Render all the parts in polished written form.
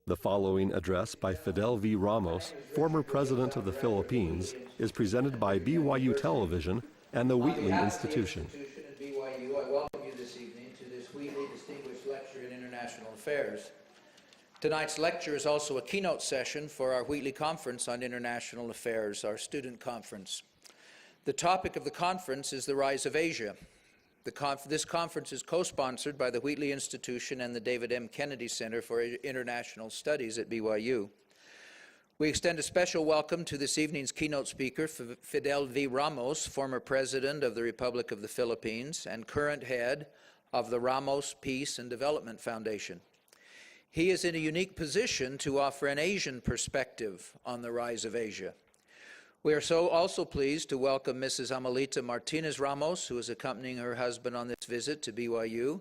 The following address by Fidel V. Ramos, former president of the Philippines, is presented by BYU Television and the Wheatley Institution. And BYU, I welcome you this evening to this Wheatley Distinguished Lecture in International Affairs. Tonight's lecture is also a keynote session for our Wheatley Conference on International Affairs, our student conference. The topic of the conference is the rise of Asia. This conference is co-sponsored by the Wheatley Institution and the David M. Kennedy Center for International Studies at BYU. We extend a special welcome to this evening's keynote speaker, Fidel V. Ramos, former president of the Republic of the Philippines and current head of the Ramos Peace and Development Foundation. He is in a unique position to offer an Asian perspective on the rise of Asia. We are also pleased to welcome Mrs. Amelita Martinez Ramos, who is accompanying her husband on this visit to BYU,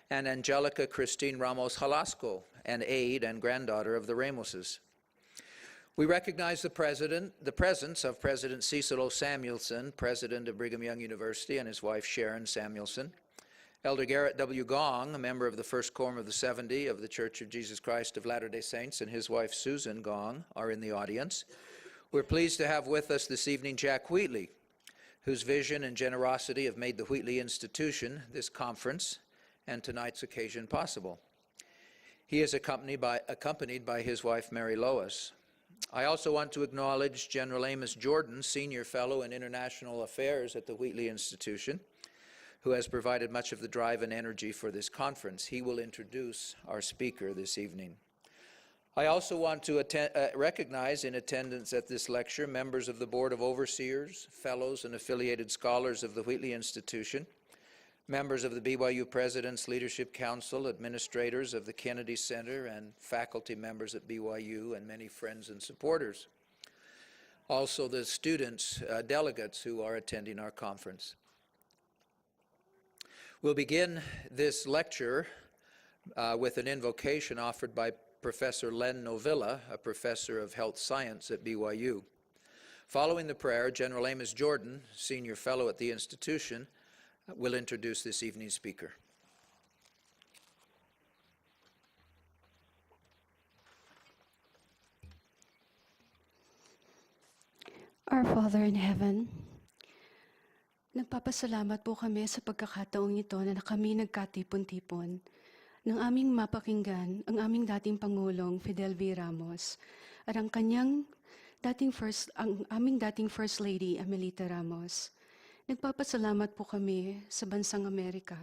and Angelica Christine Ramos Halasco, an aide and granddaughter of the Ramoses. We recognize the presence of President Cecil O. Samuelson, president of Brigham Young University, and his wife Sharon Samuelson. Elder Garrett W. Gong, a member of the First Quorum of the 70 of the Church of Jesus Christ of Latter-day Saints, and his wife Susan Gong are in the audience. We're pleased to have with us this evening Jack Wheatley, whose vision and generosity have made the Wheatley Institution, this conference, and tonight's occasion possible. He is accompanied by his wife Mary Lois. I also want to acknowledge General Amos Jordan, Senior Fellow in International Affairs at the Wheatley Institution, who has provided much of the drive and energy for this conference. He will introduce our speaker this evening. I also want to recognize in attendance at this lecture members of the Board of Overseers, Fellows, and affiliated scholars of the Wheatley Institution, members of the BYU President's Leadership Council, administrators of the Kennedy Center, and faculty members at BYU, and many friends and supporters. Also the students, delegates who are attending our conference. We'll begin this lecture with an invocation offered by Professor Len Novilla, a professor of health science at BYU. Following the prayer, General Amos Jordan, Senior Fellow at the institution, will introduce this evening's speaker. Our Father in Heaven, nagpapasalamat po kami sa pagkakataong ito na kami nagkatipon-tipon ng aming mapakinggan ang aming dating Pangulong Fidel V. Ramos at ang aming dating First Lady Amelita Ramos. Nagpapasalamat po kami sa Bansang Amerika,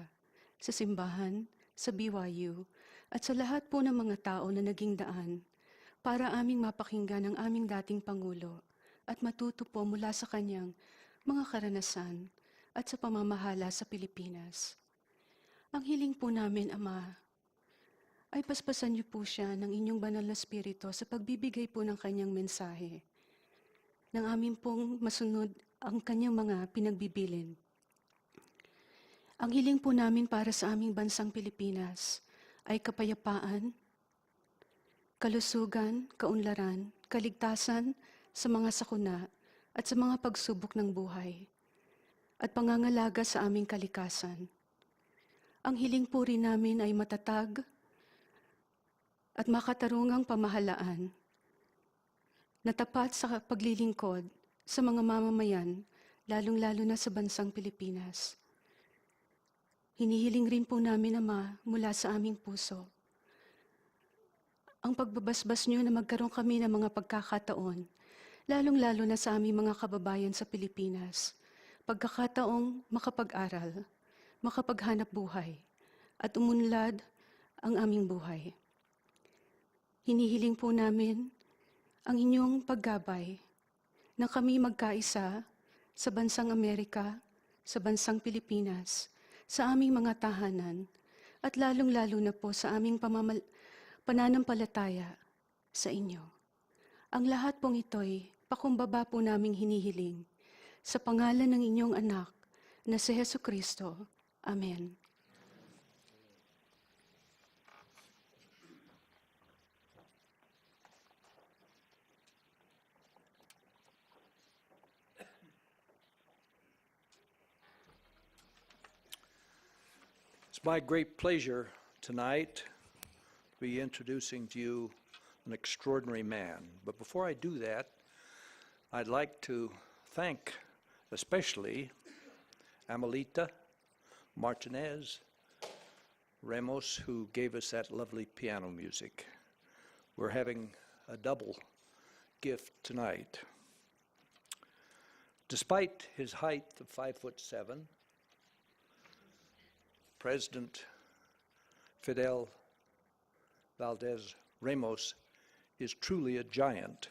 sa simbahan, sa BYU, at sa lahat po ng mga tao na naging daan para aming mapakinggan ang aming dating Pangulo at matuto po mula sa kanyang mga karanasan at sa pamamahala sa Pilipinas. Ang hiling po namin, Ama, ay paspasan niyo po siya ng inyong banal na spirito sa pagbibigay po ng kanyang mensahe, ng amin pong masunod ang kanyang mga pinagbibilin. Ang hiling po namin para sa aming bansang Pilipinas ay kapayapaan, kalusugan, kaunlaran, kaligtasan sa mga sakuna at sa mga pagsubok ng buhay, at pangangalaga sa aming kalikasan. Ang hiling po rin namin ay matatag at makatarungang pamahalaan na tapat sa paglilingkod sa mga mamamayan, lalong-lalo na sa bansang Pilipinas. Hinihiling rin po namin, Ama, mula sa aming puso ang pagbabasbas niyo na magkaroon kami ng mga pagkakataon, lalong-lalo na sa aming mga kababayan sa Pilipinas, pagkakataong makapag-aral, makapaghanap buhay, at umunlad ang aming buhay. Hinihiling po namin ang inyong paggabay na kami magkaisa sa Bansang Amerika, sa Bansang Pilipinas, sa aming mga tahanan, at lalong-lalo na po sa aming pananampalataya sa inyo. Ang lahat pong ito'y pakumbaba po naming hinihiling sa pangalan ng inyong anak na si Jesucristo. Amen. It's my great pleasure tonight to be introducing to you an extraordinary man. But before I do that, I'd like to thank especially Amelita Martinez Ramos, who gave us that lovely piano music. We're having a double gift tonight. Despite his height of 5'7", President Fidel Valdez Ramos is truly a giant.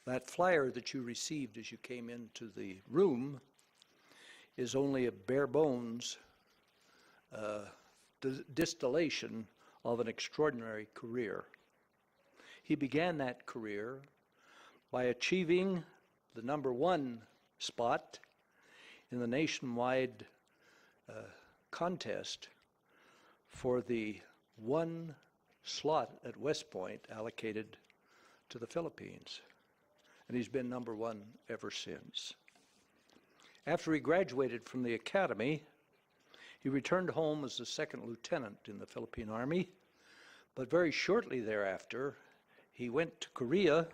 That flyer that you received as you came into the room is only a bare bones distillation of an extraordinary career. He began that career by achieving the #1 spot in the nationwide contest for the one slot at West Point allocated to the Philippines. And he's been #1 ever since. After he graduated from the academy, he returned home as a second lieutenant in the Philippine Army, but very shortly thereafter, he went to Korea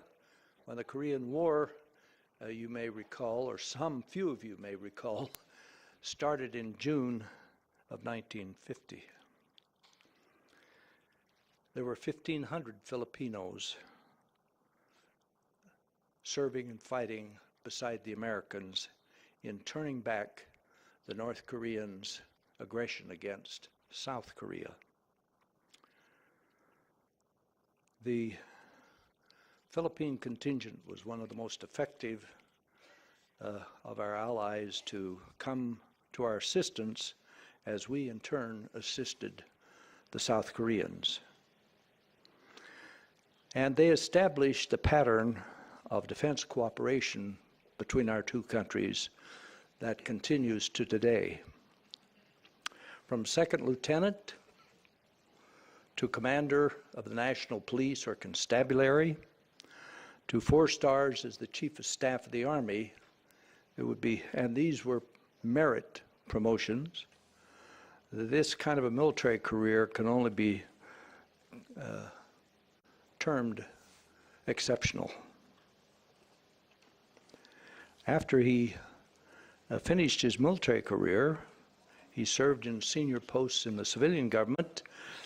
when the Korean War, you may recall, or some few of you may recall, started in June of 1950. There were 1,500 Filipinos serving and fighting beside the Americans in turning back the North Koreans' aggression against South Korea. The Philippine contingent was one of the most effective of our allies to come to our assistance as we in turn assisted the South Koreans. And they established a pattern of defense cooperation between our two countries that continues to today. From second lieutenant to commander of the National Police or Constabulary to 4 stars as the Chief of Staff of the Army, it would be, and these were merit promotions. This kind of a military career can only be termed exceptional. After he finished his military career, he served in senior posts in the civilian government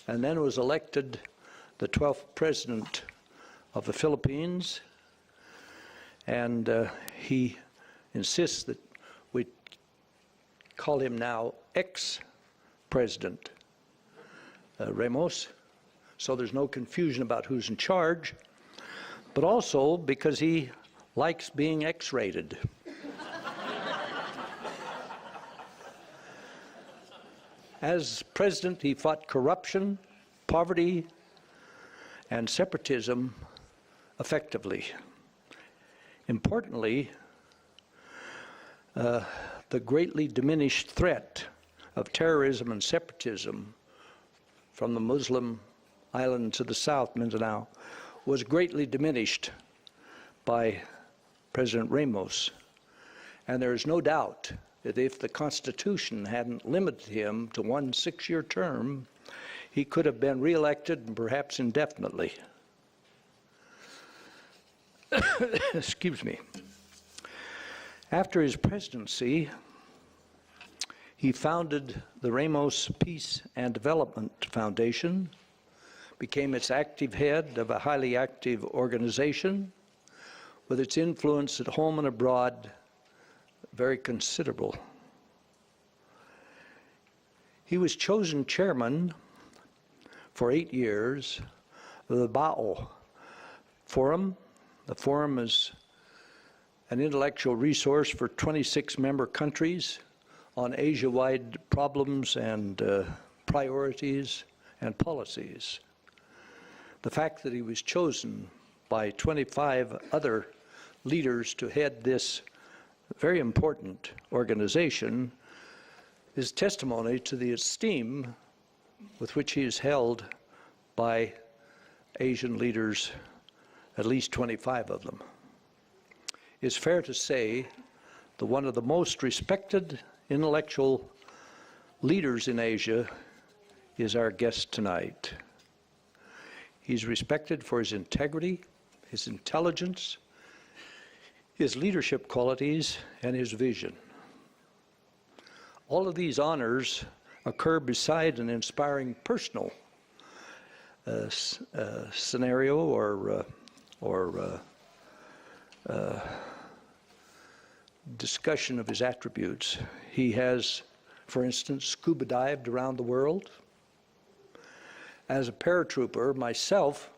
and then was elected the 12th president of the Philippines. And he insists that we call him now ex-president Ramos, so there's no confusion about who's in charge, but also because he likes being X-rated. As president, he fought corruption, poverty, and separatism effectively. Importantly, the greatly diminished threat of terrorism and separatism from the Muslim island to the south, Mindanao, was greatly diminished by President Ramos. And there is no doubt that if the Constitution hadn't limited him to 1 6-year term, he could have been reelected and perhaps indefinitely. Excuse me. After his presidency, he founded the Ramos Peace and Development Foundation, became its active head of a highly active organization, with its influence at home and abroad very considerable. He was chosen chairman for 8 years of the BAO Forum. The forum is an intellectual resource for 26 member countries on Asia-wide problems and priorities and policies. The fact that he was chosen by 25 other leaders to head this very important organization is testimony to the esteem with which he is held by Asian leaders, at least 25 of them. It's fair to say that one of the most respected intellectual leaders in Asia is our guest tonight. He's respected for his integrity, his intelligence, his leadership qualities, and his vision. All of these honors occur beside an inspiring personal scenario or discussion of his attributes. He has, for instance, scuba dived around the world. As a paratrooper myself,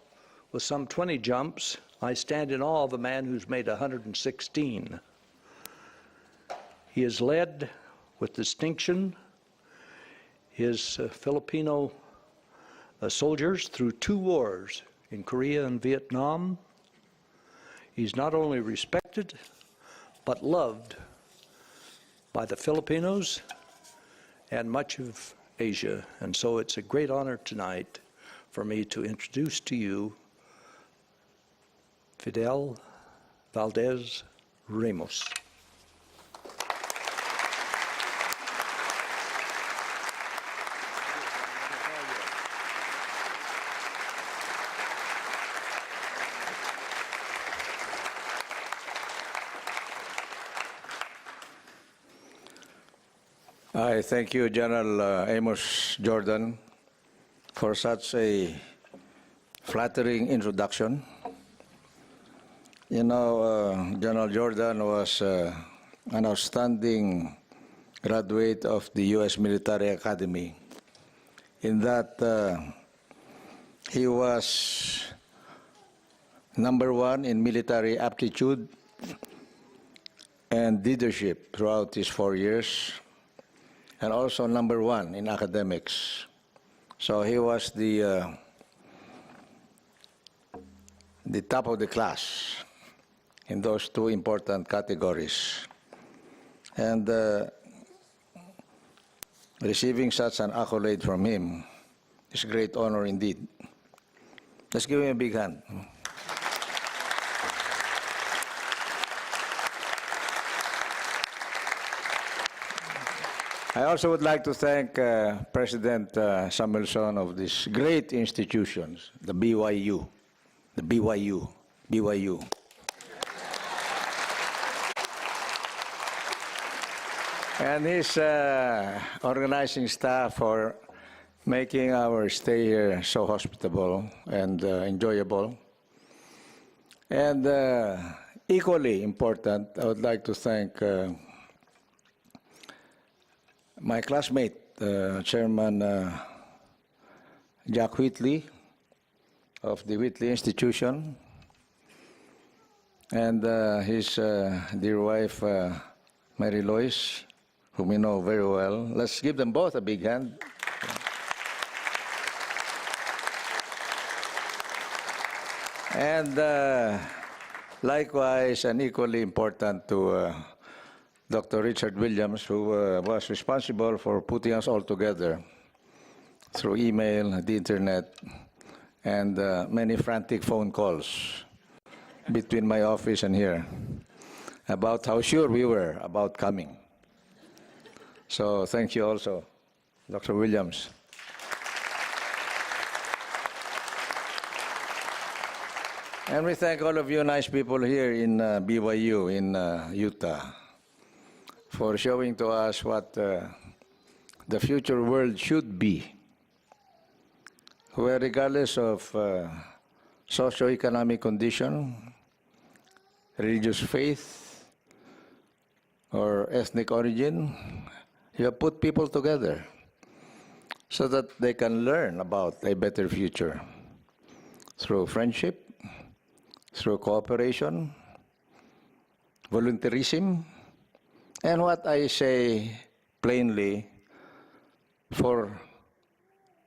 with some 20 jumps, I stand in awe of a man who's made 116. He has led with distinction his Filipino soldiers through 2 wars in Korea and Vietnam. He's not only respected, but loved by the Filipinos and much of Asia. And so it's a great honor tonight for me to introduce to you Fidel Valdez Ramos. I thank you, General Amos Jordan, for such a flattering introduction. You know, General Jordan was an outstanding graduate of the U.S. Military Academy, in that he was #1 in military aptitude and leadership throughout his 4 years, and also #1 in academics. So he was the top of the class in those 2 important categories. And receiving such an accolade from him is a great honor indeed. Let's give him a big hand. I also would like to thank President Samuelson of this great institutions, the BYU, BYU. And his organizing staff for making our stay here so hospitable and enjoyable. And equally important, I would like to thank my classmate, Chairman Jack Whitley of the Whitley Institution, and his dear wife, Mary Lois, whom we know very well. Let's give them both a big hand. And likewise, and equally important to Dr. Richard Williams, who was responsible for putting us all together through email, the internet, and many frantic phone calls between my office and here about how sure we were about coming. So thank you also, Dr. Williams. And we thank all of you nice people here in BYU in Utah for showing to us what the future world should be, where regardless of socioeconomic condition, religious faith, or ethnic origin, you have put people together so that they can learn about a better future through friendship, through cooperation, volunteerism, and what I say plainly, for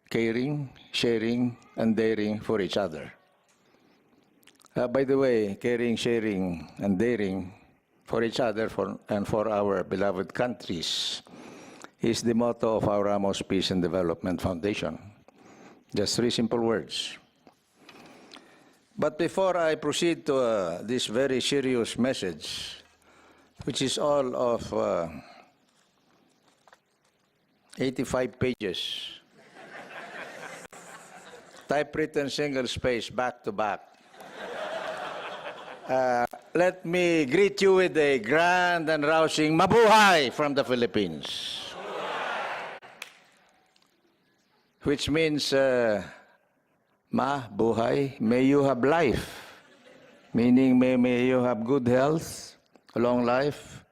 caring, sharing, and daring for each other. By the way, caring, sharing, and daring for each other and for our beloved countries is the motto of our Ramos Peace and Development Foundation. Just 3 simple words. But before I proceed to this very serious message, which is all of 85 pages, typewritten single space, back to back. Let me greet you with a grand and rousing mabuhay from the Philippines. Which means, mabuhay, may you have life. Meaning, may you have good health, a long life,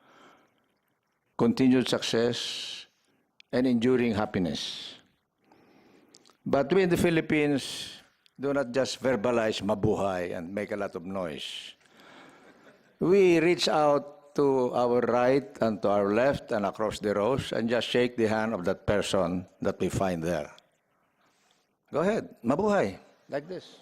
continued success, and enduring happiness. But we in the Philippines do not just verbalize mabuhay and make a lot of noise. We reach out to our right and to our left and across the rows and just shake the hand of that person that we find there. Go ahead, mabuhay, like this.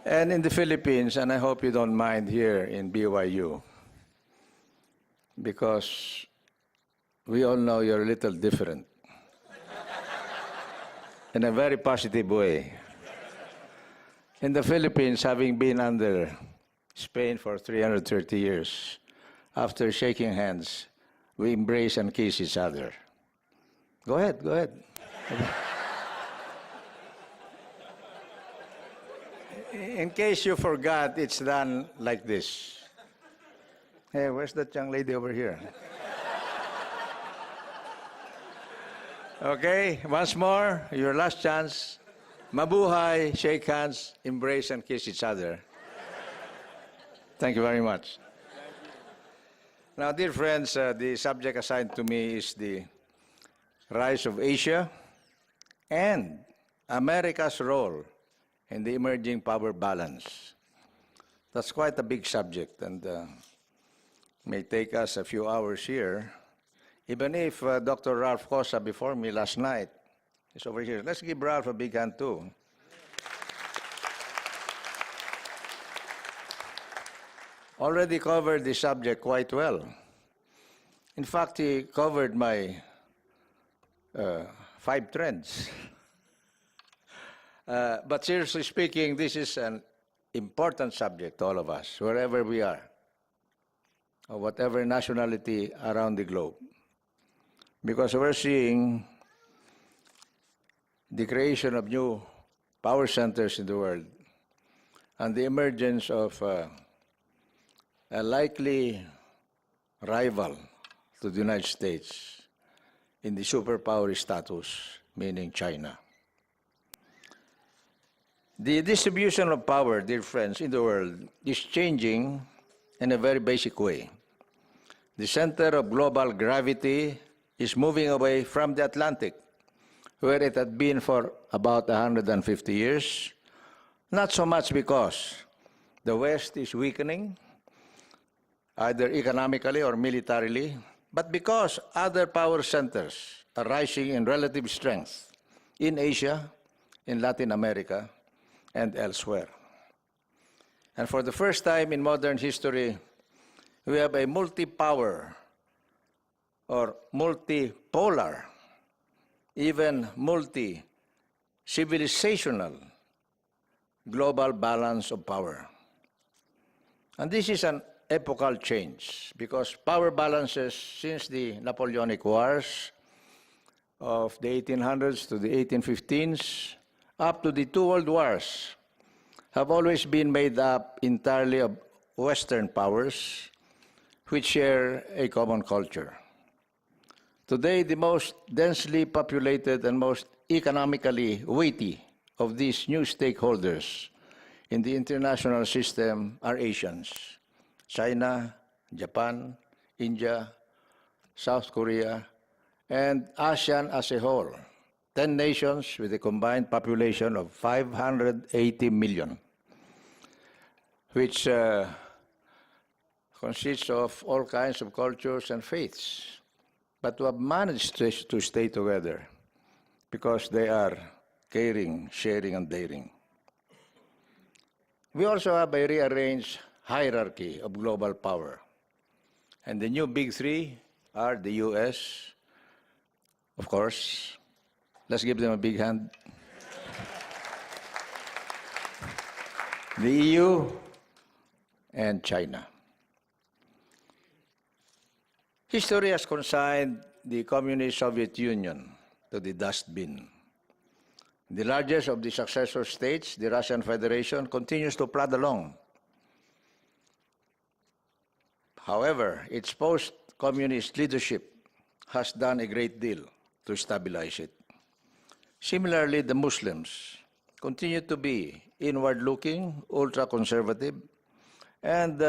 And in the Philippines, and I hope you don't mind here in BYU, because we all know you're a little different in a very positive way. In the Philippines, having been under Spain for 330 years, after shaking hands, we embrace and kiss each other. Go ahead, go ahead. In case you forgot, it's done like this. Hey, where's that young lady over here? Okay, once more, your last chance. Mabuhay, shake hands, embrace and kiss each other. Thank you very much. Now, dear friends, the subject assigned to me is the rise of Asia and America's role in the emerging power balance. That's quite a big subject and may take us a few hours here, even if Dr. Ralph Cosa before me last night is over here. Let's give Ralph a big hand too. Already covered the subject quite well. In fact, he covered my 5 trends. But seriously speaking, this is an important subject to all of us, wherever we are, or whatever nationality around the globe. Because we're seeing the creation of new power centers in the world and the emergence of a likely rival to the United States in the superpower status, meaning China. The distribution of power, dear friends, in the world is changing in a very basic way. The center of global gravity is moving away from the Atlantic, where it had been for about 150 years, not so much because the West is weakening, either economically or militarily, but because other power centers are rising in relative strength in Asia, in Latin America, and elsewhere. And for the first time in modern history, we have a multi-power or multipolar, even multi-civilizational global balance of power. And this is an epochal change because power balances since the Napoleonic Wars of the 1800s to the 1815s up to the 2 World Wars have always been made up entirely of Western powers which share a common culture. Today, the most densely populated and most economically weighty of these new stakeholders in the international system are Asians: China, Japan, India, South Korea, and ASEAN as a whole. 10 nations with a combined population of 580 million, which consists of all kinds of cultures and faiths, but who have managed to stay together because they are caring, sharing, and daring. We also have a rearranged hierarchy of global power. And the new big three are the US, of course. Let's give them a big hand. the EU, and China. History has consigned the communist Soviet Union to the dustbin. The largest of the successor states, the Russian Federation, continues to plod along. However, its post-communist leadership has done a great deal to stabilize it. Similarly, the Muslims continue to be inward-looking, ultra-conservative, and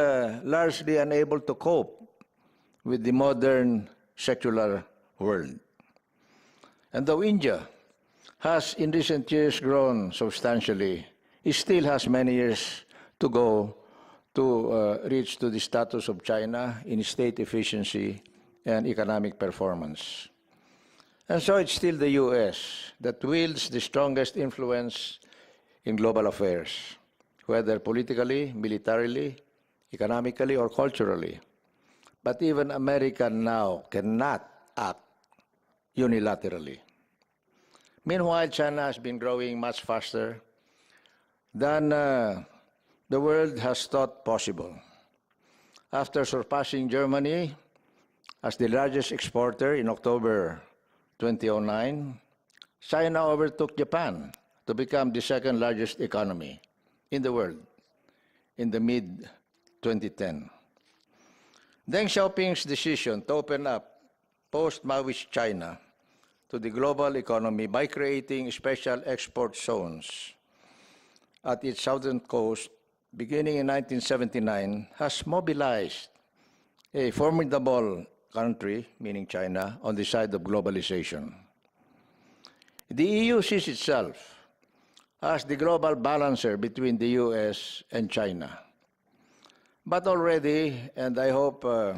largely unable to cope with the modern secular world. And though India has in recent years grown substantially, it still has many years to go to reach to the status of China in state efficiency and economic performance. And so it's still the U.S. that wields the strongest influence in global affairs, whether politically, militarily, economically, or culturally. But even America now cannot act unilaterally. Meanwhile, China has been growing much faster than the world has thought possible. After surpassing Germany as the largest exporter in October 2009, China overtook Japan to become the second largest economy in the world in the mid-2010. Deng Xiaoping's decision to open up post-Maoist China to the global economy by creating special export zones at its southern coast beginning in 1979 has mobilized a formidable country, meaning China, on the side of globalization. The EU sees itself as the global balancer between the US and China. But already, and I hope I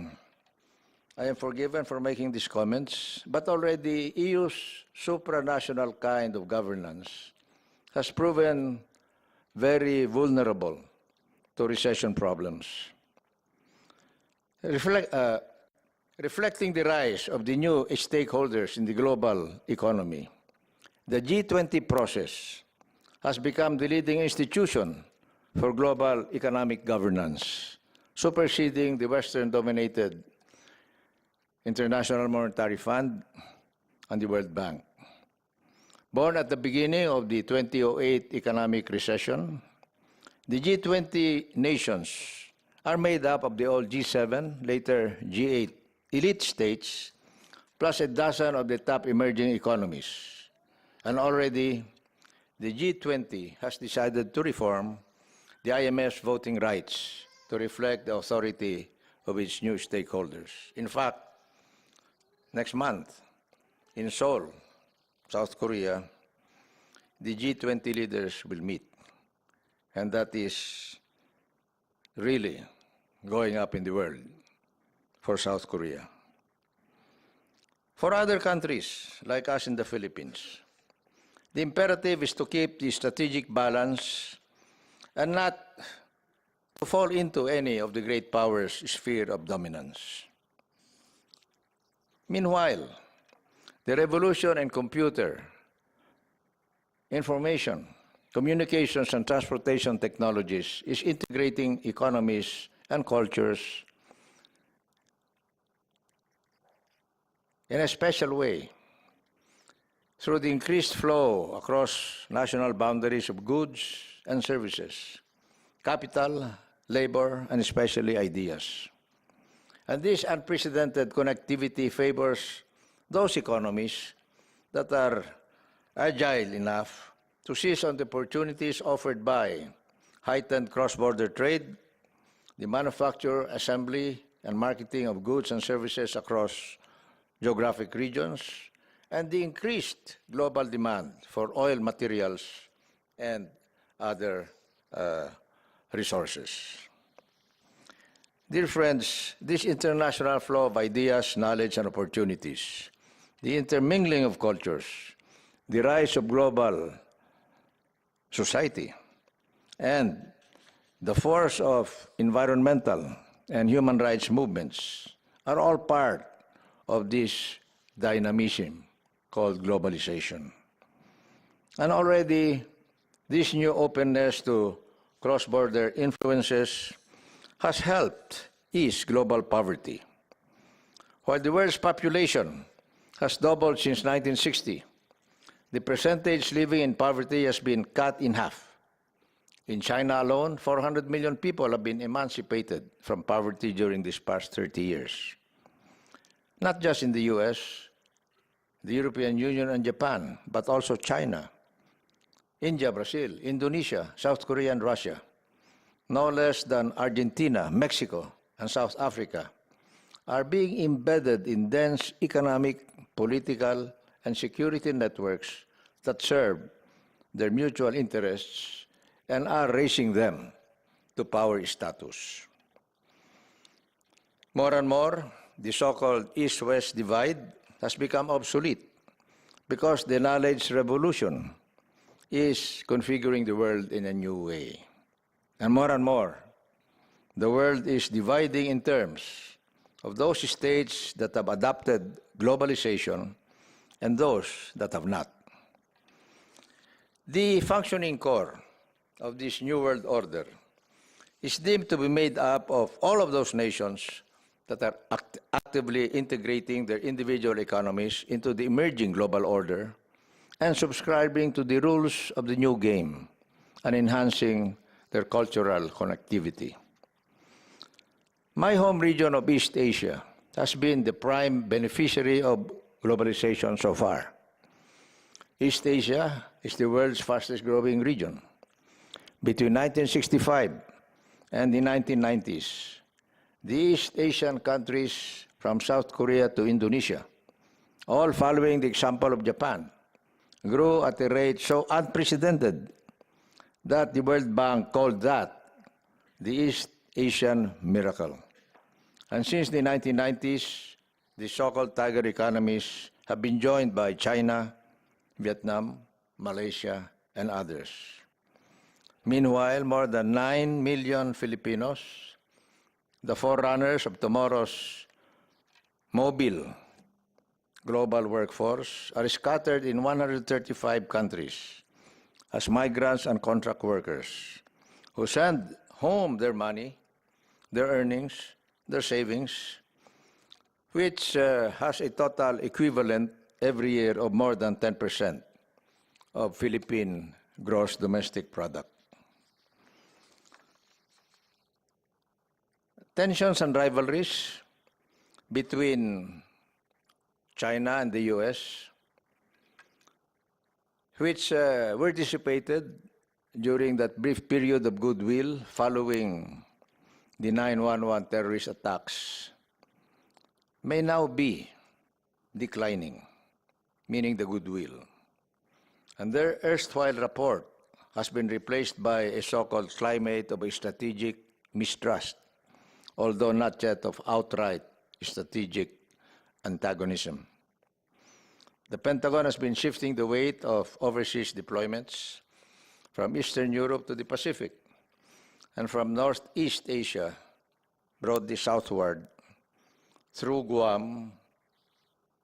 am forgiven for making these comments, but already EU's supranational kind of governance has proven very vulnerable to recession problems. Reflecting the rise of the new stakeholders in the global economy, the G20 process has become the leading institution for global economic governance, superseding the Western-dominated International Monetary Fund and the World Bank. Born at the beginning of the 2008 economic recession, the G20 nations are made up of the old G7, later G8 elite states, plus a dozen of the top emerging economies. And already, the G20 has decided to reform the IMF's voting rights to reflect the authority of its new stakeholders. In fact, next month, in Seoul, South Korea, the G20 leaders will meet. And that is really going up in the world for South Korea. For other countries, like us in the Philippines, the imperative is to keep the strategic balance and not to fall into any of the great powers' sphere of dominance. Meanwhile, the revolution in computer, information, communications, and transportation technologies is integrating economies and cultures in a special way through the increased flow across national boundaries of goods and services, capital, labor, and especially ideas. And this unprecedented connectivity favors those economies that are agile enough to seize on the opportunities offered by heightened cross-border trade, the manufacture, assembly, and marketing of goods and services across geographic regions, and the increased global demand for oil materials and other resources. Dear friends, this international flow of ideas, knowledge, and opportunities, the intermingling of cultures, the rise of global society, and the force of environmental and human rights movements are all part of this dynamism called globalization. And already, this new openness to cross-border influences has helped ease global poverty. While the world's population has doubled since 1960, the percentage living in poverty has been cut in half. In China alone, 400 million people have been emancipated from poverty during these past 30 years. Not just in the US, the European Union and Japan, but also China, India, Brazil, Indonesia, South Korea, and Russia. No less than Argentina, Mexico, and South Africa are being embedded in dense economic, political, and security networks that serve their mutual interests and are raising them to power status. More and more, the so-called East-West divide has become obsolete because the knowledge revolution is configuring the world in a new way. And more, the world is dividing in terms of those states that have adopted globalization and those that have not. The functioning core of this new world order is deemed to be made up of all of those nations that are actively integrating their individual economies into the emerging global order and subscribing to the rules of the new game and enhancing their cultural connectivity. My home region of East Asia has been the prime beneficiary of globalization so far. East Asia is the world's fastest growing region. Between 1965 and the 1990s, the East Asian countries from South Korea to Indonesia, all following the example of Japan, grew at a rate so unprecedented that the World Bank called that the East Asian miracle. And since the 1990s, the so-called tiger economies have been joined by China, Vietnam, Malaysia, and others. Meanwhile, more than 9 million Filipinos, the forerunners of tomorrow's mobile global workforce, are scattered in 135 countries as migrants and contract workers who send home their money, their earnings, their savings, which has a total equivalent every year of more than 10% of Philippine gross domestic product. Tensions and rivalries between China and the US, which were dissipated during that brief period of goodwill following the 9/11 terrorist attacks, may now be declining, meaning the goodwill. And their erstwhile rapport has been replaced by a so-called climate of a strategic mistrust, although not yet of outright strategic antagonism. The Pentagon has been shifting the weight of overseas deployments from Eastern Europe to the Pacific and from Northeast Asia broadly southward through Guam,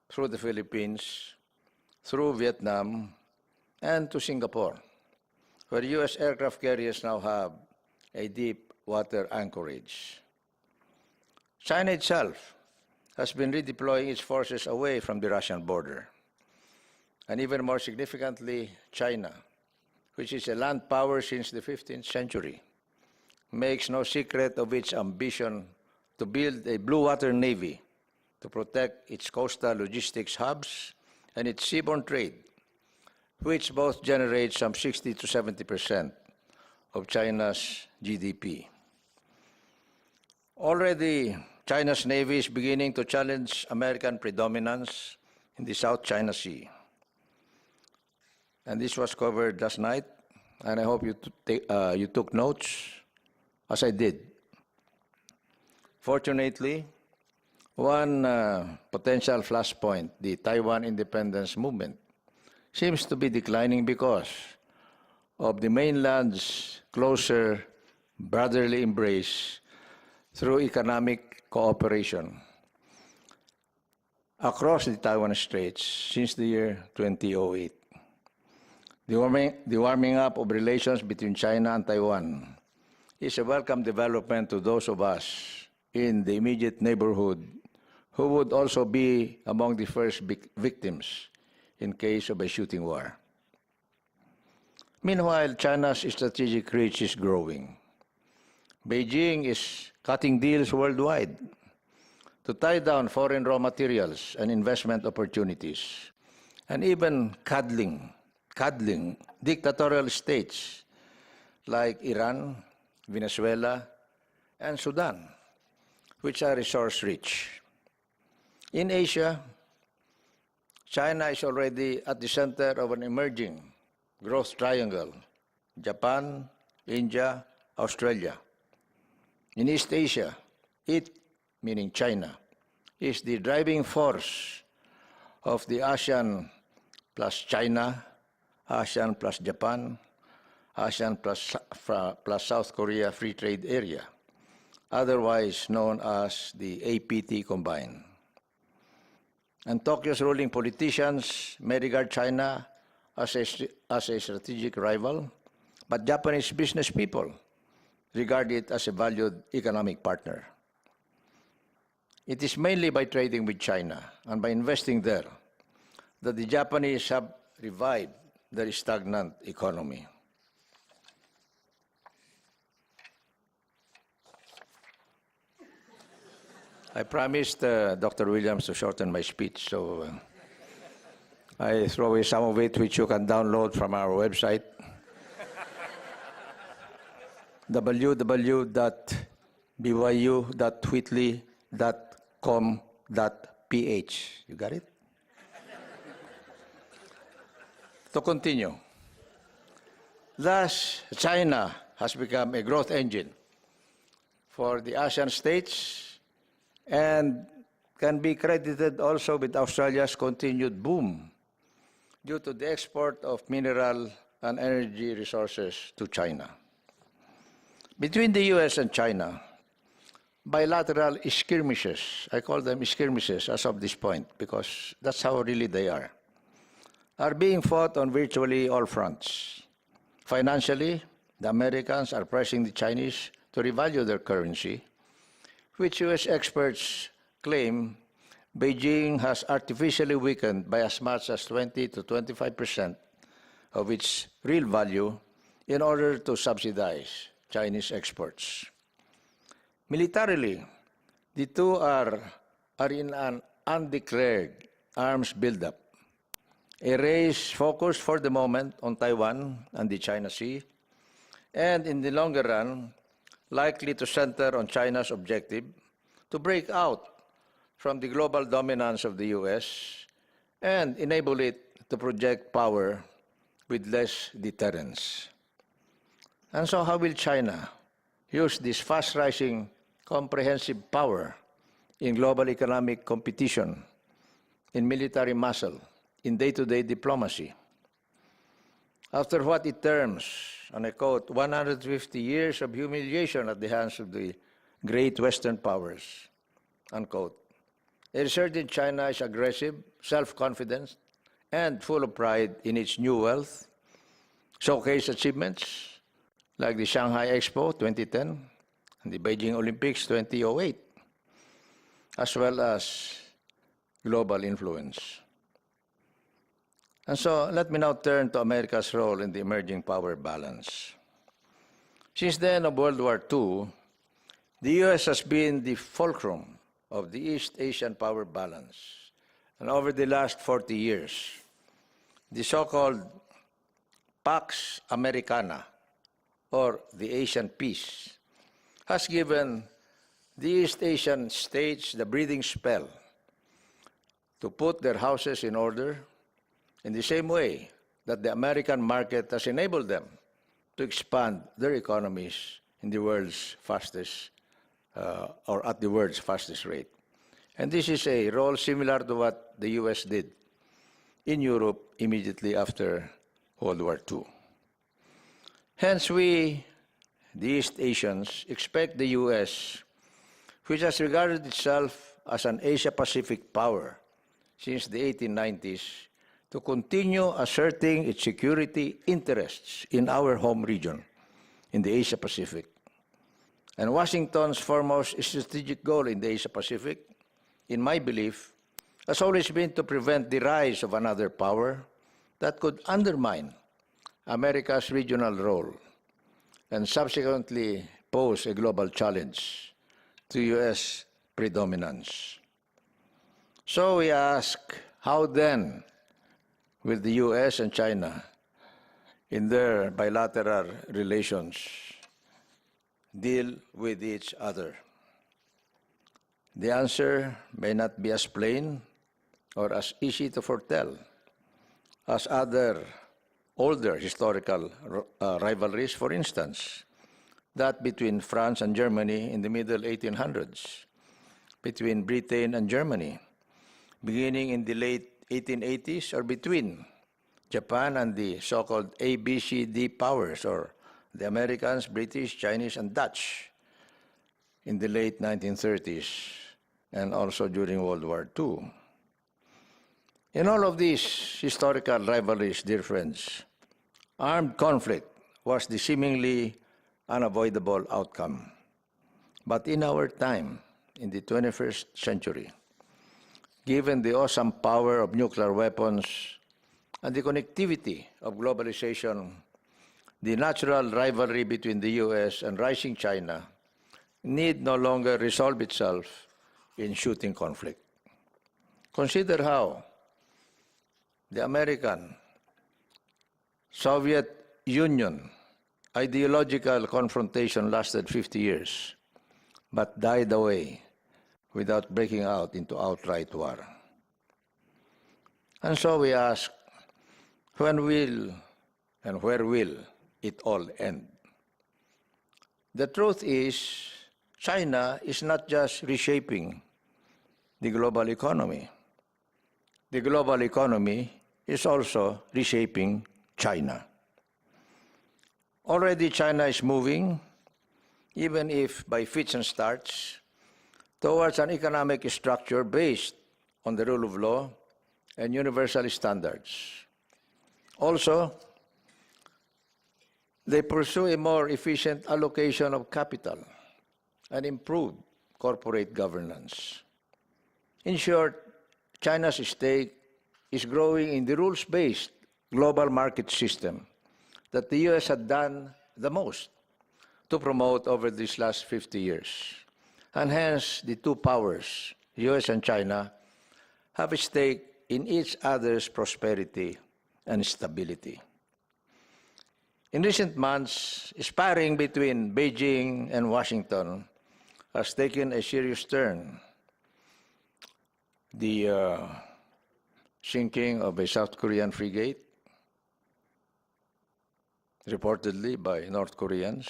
through the Philippines, through Vietnam, and to Singapore, where U.S. aircraft carriers now have a deep water anchorage. China itself has been redeploying its forces away from the Russian border. And even more significantly, China, which is a land power since the 15th century, makes no secret of its ambition to build a blue water navy to protect its coastal logistics hubs and its seaborne trade, which both generate some 60 to 70% of China's GDP. Already, China's Navy is beginning to challenge American predominance in the South China Sea. And this was covered last night, and I hope you took notes, as I did. Fortunately, one potential flashpoint, the Taiwan independence movement, seems to be declining because of the mainland's closer brotherly embrace through economic cooperation across the Taiwan Straits since the year 2008. The warming up of relations between China and Taiwan is a welcome development to those of us in the immediate neighborhood who would also be among the first victims in case of a shooting war. Meanwhile, China's strategic reach is growing. Beijing is cutting deals worldwide to tie down foreign raw materials and investment opportunities, and even cuddling dictatorial states like Iran, Venezuela, and Sudan, which are resource-rich. In Asia, China is already at the center of an emerging growth triangle: Japan, India, Australia. In East Asia, it, meaning China, is the driving force of the ASEAN plus China, ASEAN plus Japan, ASEAN plus South Korea Free Trade Area, otherwise known as the APT combined. And Tokyo's ruling politicians may regard China as a strategic rival, but Japanese business people regard it as a valued economic partner. It is mainly by trading with China and by investing there that the Japanese have revived their stagnant economy. I promised Dr. Williams to shorten my speech, so I throw away some of it, which you can download from our website, www.byu.whitley.com.ph. You got it? To continue, thus China has become a growth engine for the ASEAN states and can be credited also with Australia's continued boom due to the export of mineral and energy resources to China. Between the U.S. and China, bilateral skirmishes, I call them skirmishes as of this point because that's how really they are being fought on virtually all fronts. Financially, the Americans are pressing the Chinese to revalue their currency, which U.S. experts claim Beijing has artificially weakened by as much as 20 to 25% of its real value in order to subsidize Chinese exports. Militarily, the two are in an undeclared arms buildup, a race focused for the moment on Taiwan and the China Sea, and in the longer run, likely to center on China's objective to break out from the global dominance of the U.S. and enable it to project power with less deterrence. And so how will China use this fast-rising comprehensive power in global economic competition, in military muscle, in day-to-day diplomacy? After what it terms, and I quote, 150 years of humiliation at the hands of the great Western powers, unquote. A resurgent China is aggressive, self-confident, and full of pride in its new wealth, showcase achievements like the Shanghai Expo 2010 and the Beijing Olympics 2008, as well as global influence. And so let me now turn to America's role in the emerging power balance. Since the end of World War II, the U.S. has been the fulcrum of the East Asian power balance. And over the last 40 years, the so-called Pax Americana, or the Asian Peace, has given the East Asian states the breathing spell to put their houses in order in the same way that the American market has enabled them to expand their economies in the world's fastest, or at the world's fastest rate. And this is a role similar to what the U.S. did in Europe immediately after World War II. Hence, we, the East Asians, expect the U.S., which has regarded itself as an Asia-Pacific power since the 1890s, to continue asserting its security interests in our home region, in the Asia-Pacific, And Washington's foremost strategic goal in the Asia-Pacific, in my belief, has always been to prevent the rise of another power that could undermine America's regional role and subsequently pose a global challenge to U.S. predominance. So we ask, how then will the U.S. and China, in their bilateral relations, deal with each other? The answer may not be as plain or as easy to foretell as other older historical rivalries, for instance, that between France and Germany in the middle 1800s, between Britain and Germany beginning in the late 1880s, or between Japan and the so-called ABCD powers, or the Americans, British, Chinese, and Dutch in the late 1930s, and also during World War II. In all of these historical rivalries, dear friends, armed conflict was the seemingly unavoidable outcome. But in our time, in the 21st century, given the awesome power of nuclear weapons and the connectivity of globalization, the natural rivalry between the U.S. and rising China need no longer resolve itself in shooting conflict. Consider how the American Soviet Union ideological confrontation lasted 50 years, but died away without breaking out into outright war. And so we ask, when will and where will it all end? The truth is, China is not just reshaping the global economy. The global economy is also reshaping China. Already China is moving, even if by fits and starts, towards an economic structure based on the rule of law and universal standards. Also, they pursue a more efficient allocation of capital and improved corporate governance. In short, China's stake is growing in the rules-based global market system that the U.S. had done the most to promote over these last 50 years. And hence, the two powers, U.S. and China, have a stake in each other's prosperity and stability. In recent months, sparring between Beijing and Washington has taken a serious turn. The sinking of a South Korean frigate, reportedly by North Koreans,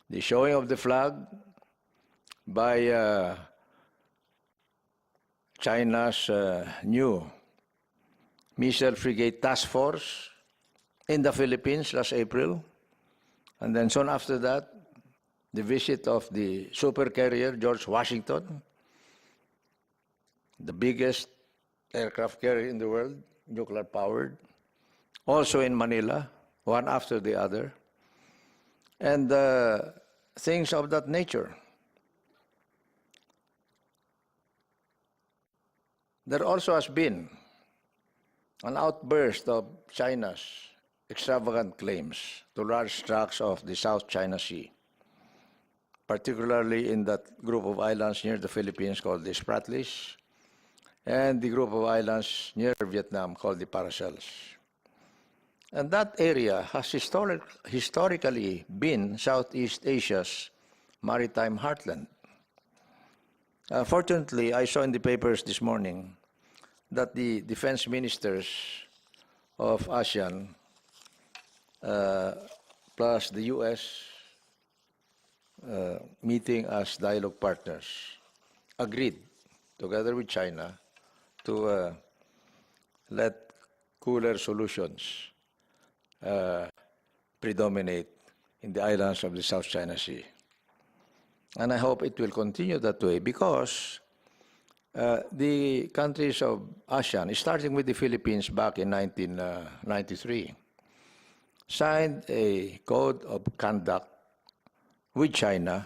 the showing of the flag by China's new missile frigate task force in the Philippines last April, and then soon after that, the visit of the supercarrier George Washington, the biggest aircraft carrier in the world, nuclear-powered, also in Manila, one after the other, and things of that nature. There also has been an outburst of China's extravagant claims to large tracts of the South China Sea, particularly in that group of islands near the Philippines called the Spratlys, and the group of islands near Vietnam called the Paracels. And that area has historically been Southeast Asia's maritime heartland. Fortunately, I saw in the papers this morning that the defense ministers of ASEAN plus the U.S. Meeting as dialogue partners agreed, together with China, to let cooler solutions predominate in the islands of the South China Sea. And I hope it will continue that way because the countries of ASEAN, starting with the Philippines back in 1993, signed a code of conduct with China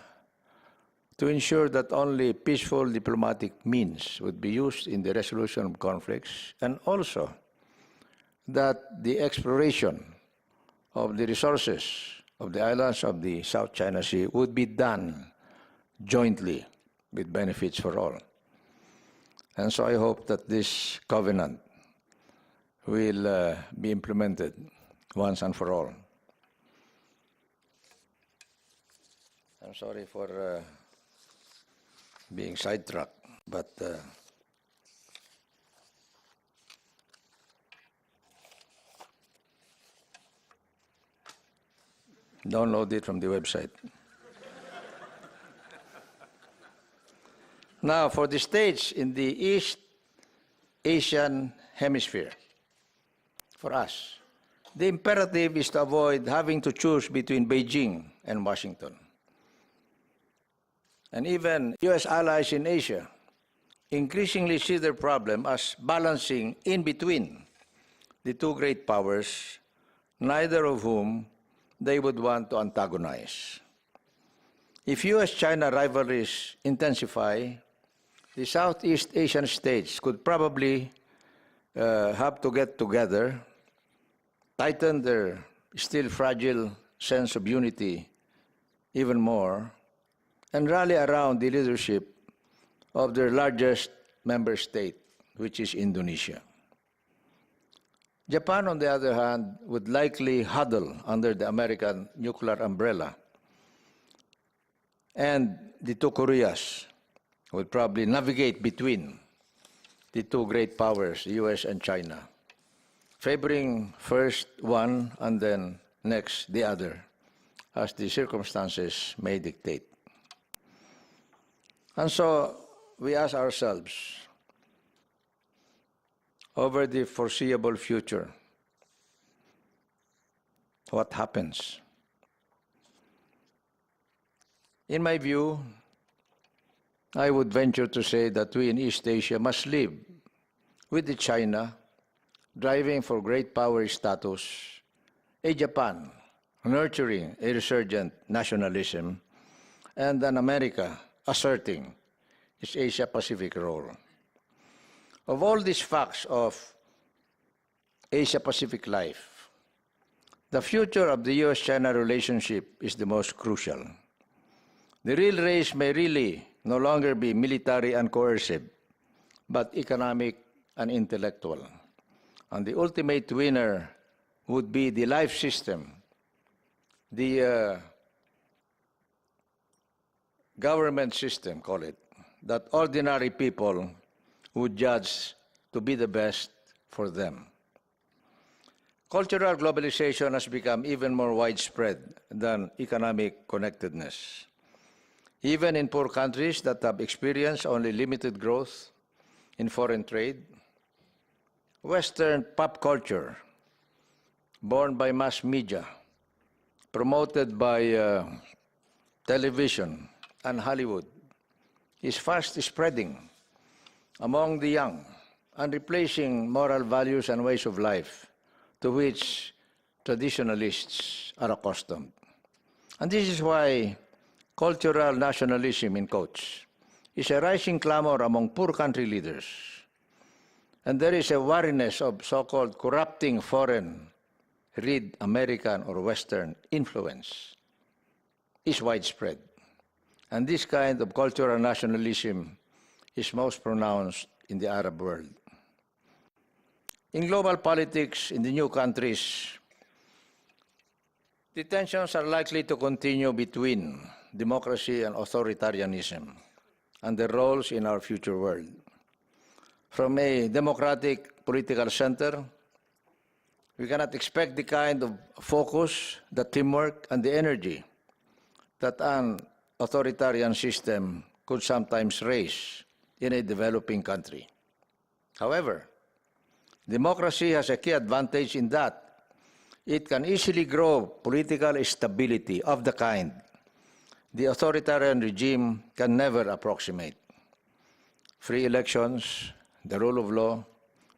to ensure that only peaceful diplomatic means would be used in the resolution of conflicts, and also that the exploration of the resources of the islands of the South China Sea would be done jointly with benefits for all. And so I hope that this covenant will be implemented once and for all. I'm sorry for being sidetracked, but download it from the website. Now, for the states in the East Asian Hemisphere, for us, the imperative is to avoid having to choose between Beijing and Washington. And even U.S. allies in Asia increasingly see their problem as balancing in between the two great powers, neither of whom they would want to antagonize. If U.S.-China rivalries intensify, the Southeast Asian states could probably have to get together, tighten their still fragile sense of unity even more, and rally around the leadership of their largest member state, which is Indonesia. Japan, on the other hand, would likely huddle under the American nuclear umbrella, and the two Koreas would probably navigate between the two great powers, the U.S. and China, favoring first one and then next the other, as the circumstances may dictate. And so we ask ourselves, over the foreseeable future, what happens? In my view, I would venture to say that we in East Asia must live with the China driving for great power status, a Japan nurturing a resurgent nationalism, and an America asserting its Asia-Pacific role. Of all these facts of Asia-Pacific life, the future of the U.S.-China relationship is the most crucial. The real race may really no longer be military and coercive, but economic and intellectual. And the ultimate winner would be the life system, the government system, call it, that ordinary people would judge to be the best for them. Cultural globalization has become even more widespread than economic connectedness. Even in poor countries that have experienced only limited growth in foreign trade, Western pop culture, born by mass media, promoted by television and Hollywood, is fast spreading among the young and replacing moral values and ways of life to which traditionalists are accustomed. And this is why cultural nationalism, in quotes, is a rising clamor among poor country leaders. And there is a wariness of so-called corrupting foreign, read American or Western influence, is widespread. And this kind of cultural nationalism is most pronounced in the Arab world. In global politics in the new countries, the tensions are likely to continue between democracy and authoritarianism and their roles in our future world. From a democratic political center, we cannot expect the kind of focus, the teamwork, and the energy that an authoritarian system could sometimes raise in a developing country. However, democracy has a key advantage in that it can easily grow political stability of the kind the authoritarian regime can never approximate. Free elections, the rule of law,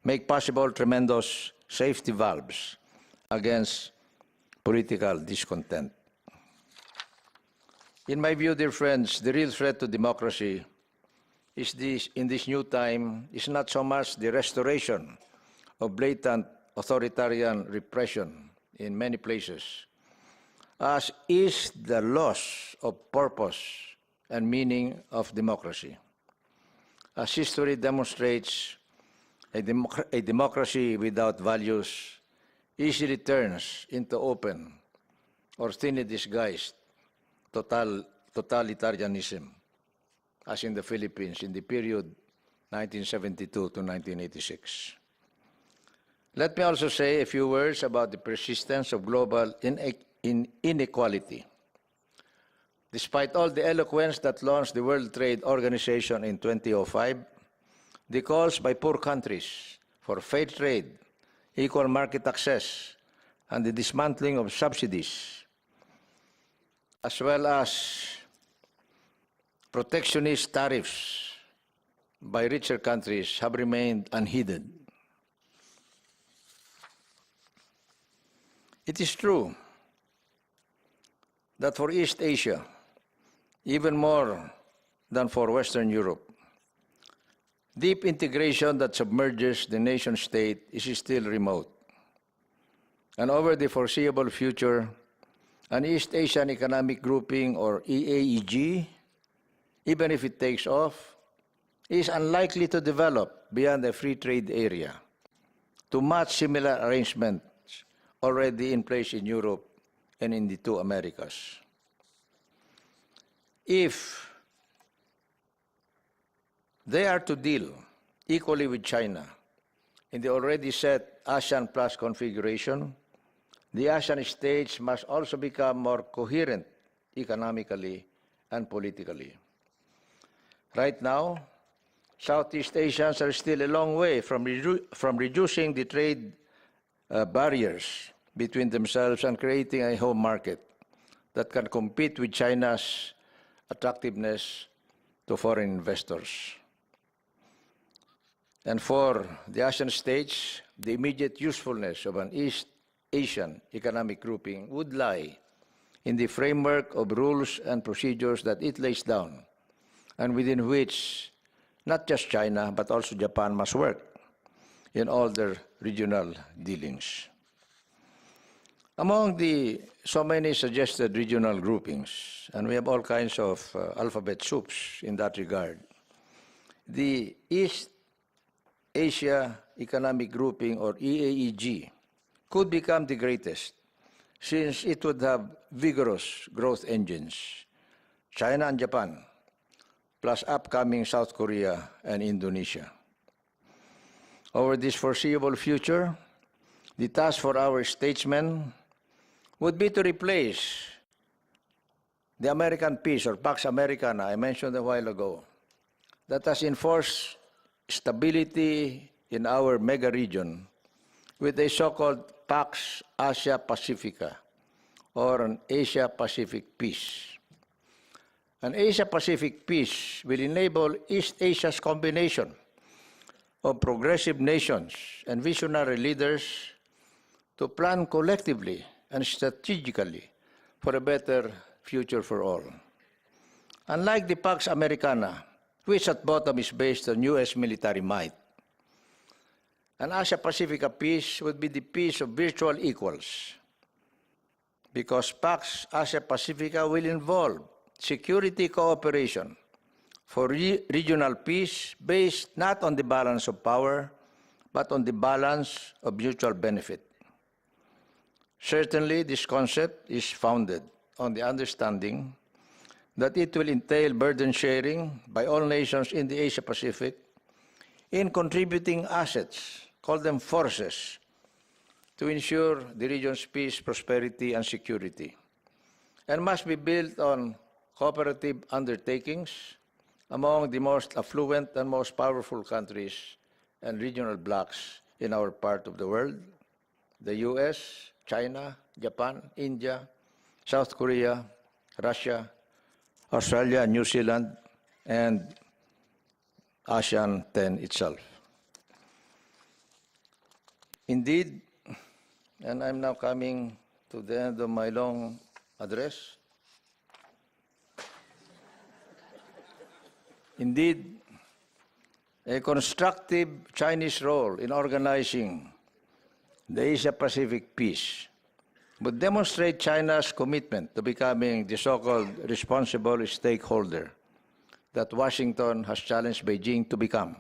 make possible tremendous safety valves against political discontent. In my view, dear friends, the real threat to democracy in this new time is not so much the restoration of blatant authoritarian repression in many places, as is the loss of purpose and meaning of democracy. As history demonstrates, a democracy without values easily turns into open or thinly disguised totalitarianism, as in the Philippines in the period 1972 to 1986. Let me also say a few words about the persistence of global inequality. Despite all the eloquence that launched the World Trade Organization in 2005, the calls by poor countries for fair trade, equal market access, and the dismantling of subsidies, as well as protectionist tariffs by richer countries, have remained unheeded. It is true that for East Asia, even more than for Western Europe, deep integration that submerges the nation state is still remote. And over the foreseeable future, an East Asian Economic Grouping, or EAEG, even if it takes off, is unlikely to develop beyond a free trade area to match similar arrangements already in place in Europe and in the two Americas. If they are to deal equally with China in the already set ASEAN Plus configuration, the ASEAN states must also become more coherent economically and politically. Right now, Southeast Asians are still a long way from reducing the trade barriers between themselves and creating a home market that can compete with China's attractiveness to foreign investors. And for the ASEAN states, the immediate usefulness of an East Asian economic grouping would lie in the framework of rules and procedures that it lays down, and within which not just China, but also Japan must work in all their regional dealings. Among the so many suggested regional groupings, and we have all kinds of alphabet soups in that regard, the East Asia Economic Grouping, or EAEG, could become the greatest, since it would have vigorous growth engines, China and Japan, plus upcoming South Korea and Indonesia. Over this foreseeable future, the task for our statesmen would be to replace the American peace, or Pax Americana, I mentioned a while ago, that has enforced stability in our mega region with a so-called Pax Asia Pacifica, or an Asia-Pacific peace. An Asia-Pacific peace will enable East Asia's combination of progressive nations and visionary leaders to plan collectively and strategically for a better future for all. Unlike the Pax Americana, which at bottom is based on U.S. military might, an Asia-Pacifica peace would be the peace of virtual equals, because Pax Asia-Pacifica will involve security cooperation for regional peace based not on the balance of power, but on the balance of mutual benefit. Certainly, this concept is founded on the understanding that it will entail burden sharing by all nations in the Asia-Pacific in contributing assets, call them forces, to ensure the region's peace, prosperity, and security, and must be built on cooperative undertakings among the most affluent and most powerful countries and regional blocs in our part of the world: the US, China, Japan, India, South Korea, Russia, Australia, New Zealand, and ASEAN 10 itself. Indeed, and I'm now coming to the end of my long address, Indeed, a constructive Chinese role in organizing the Asia-Pacific peace would demonstrate China's commitment to becoming the so-called responsible stakeholder that Washington has challenged Beijing to become.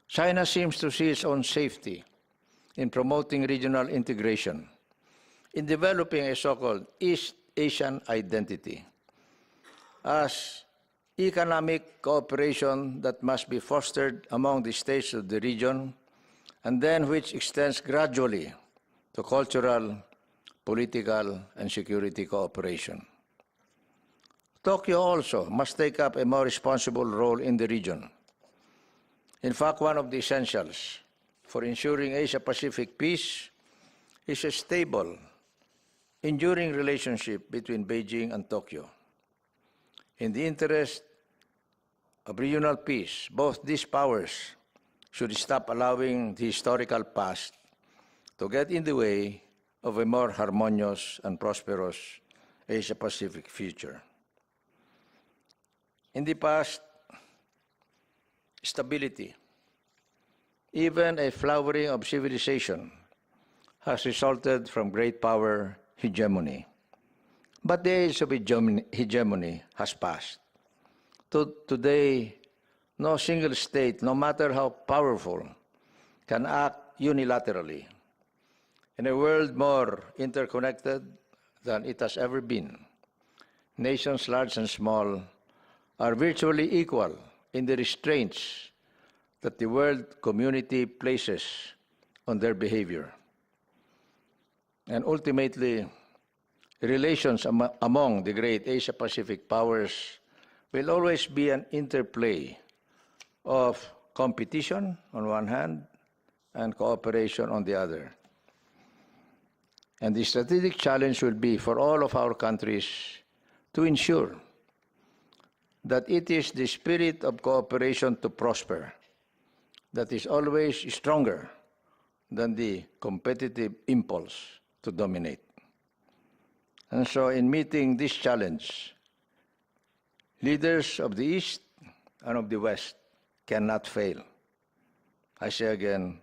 China seems to see its own safety in promoting regional integration, in developing a so-called East Asian identity, as economic cooperation that must be fostered among the states of the region, and then which extends gradually to cultural, political, and security cooperation. Tokyo also must take up a more responsible role in the region. In fact, one of the essentials for ensuring Asia-Pacific peace is a stable, enduring relationship between Beijing and Tokyo. In the interest of regional peace, both these powers should stop allowing the historical past to get in the way of a more harmonious and prosperous Asia-Pacific future. In the past, stability, even a flowering of civilization, has resulted from great power hegemony. But the age of hegemony has passed. Today, no single state, no matter how powerful, can act unilaterally. In a world more interconnected than it has ever been, nations large and small are virtually equal in the restraints that the world community places on their behavior. And ultimately, relations among the great Asia-Pacific powers will always be an interplay of competition on one hand and cooperation on the other. And the strategic challenge will be for all of our countries to ensure that it is the spirit of cooperation to prosper that is always stronger than the competitive impulse to dominate. And so in meeting this challenge, leaders of the East and of the West cannot fail. I say again,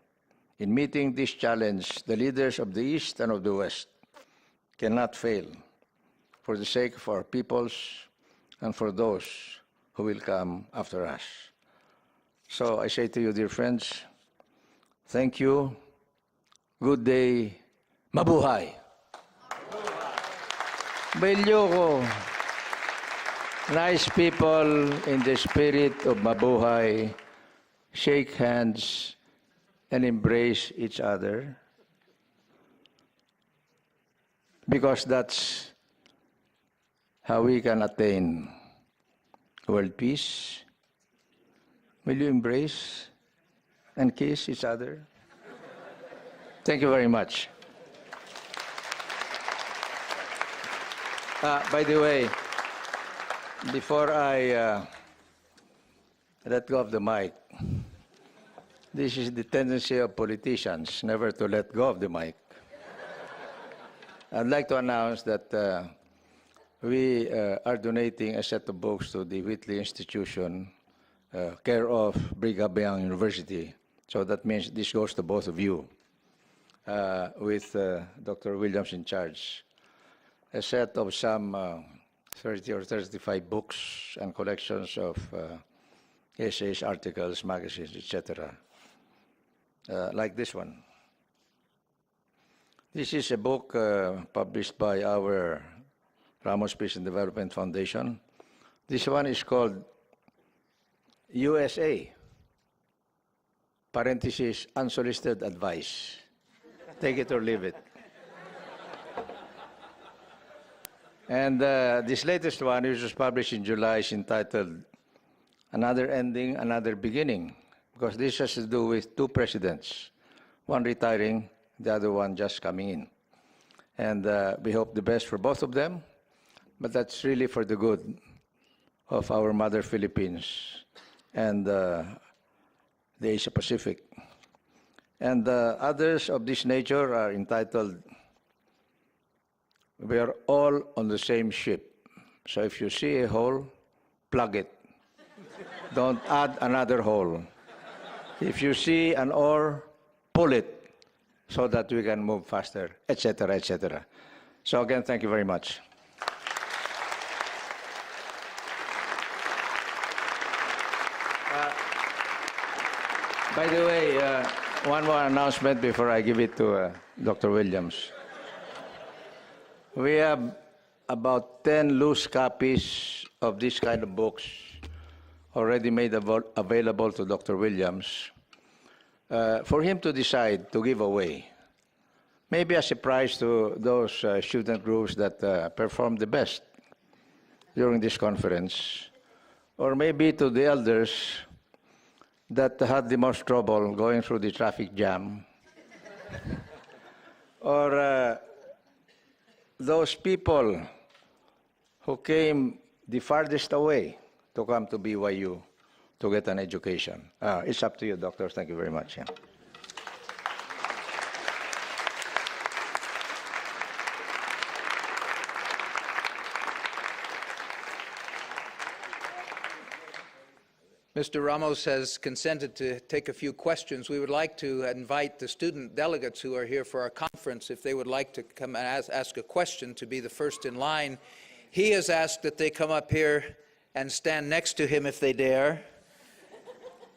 in meeting this challenge, the leaders of the East and of the West cannot fail for the sake of our peoples and for those who will come after us. So I say to you, dear friends, thank you, good day, mabuhay! Bailyo nice people in the spirit of mabuhay, shake hands and embrace each other, because that's how we can attain world peace. Will you embrace and kiss each other? Thank you very much. By the way, before I let go of the mic, this is the tendency of politicians, never to let go of the mic. I'd like to announce that we are donating a set of books to the Whitley Institution, care of Brigham Young University. So that means this goes to both of you, with Dr. Williams in charge. A set of some 30 or 35 books and collections of essays, articles, magazines, etc. Like this one. This is a book published by our Ramos Peace and Development Foundation. This one is called USA, parenthesis, unsolicited advice. Take it or leave it. And this latest one, which was published in July, is entitled Another Ending, Another Beginning, because this has to do with two presidents, one retiring, the other one just coming in. And we hope the best for both of them, but that's really for the good of our mother Philippines and the Asia Pacific. And others of this nature are entitled We Are All on the Same Ship. So if you see a hole, plug it. Don't add another hole. If you see an ore, pull it so that we can move faster, etc., etc. So again, thank you very much. By the way, one more announcement before I give it to Dr. Williams. We have about 10 loose copies of this kind of books already made available to Dr. Williams for him to decide to give away. Maybe as a prize to those student groups that performed the best during this conference, or maybe to the elders that had the most trouble going through the traffic jam, or those people who came the farthest away to come to BYU to get an education. It's up to you, doctors. Thank you very much. Yeah. Mr. Ramos has consented to take a few questions. We would like to invite the student delegates who are here for our conference, if they would like to come and ask a question, to be the first in line. He has asked that they come up here and stand next to him if they dare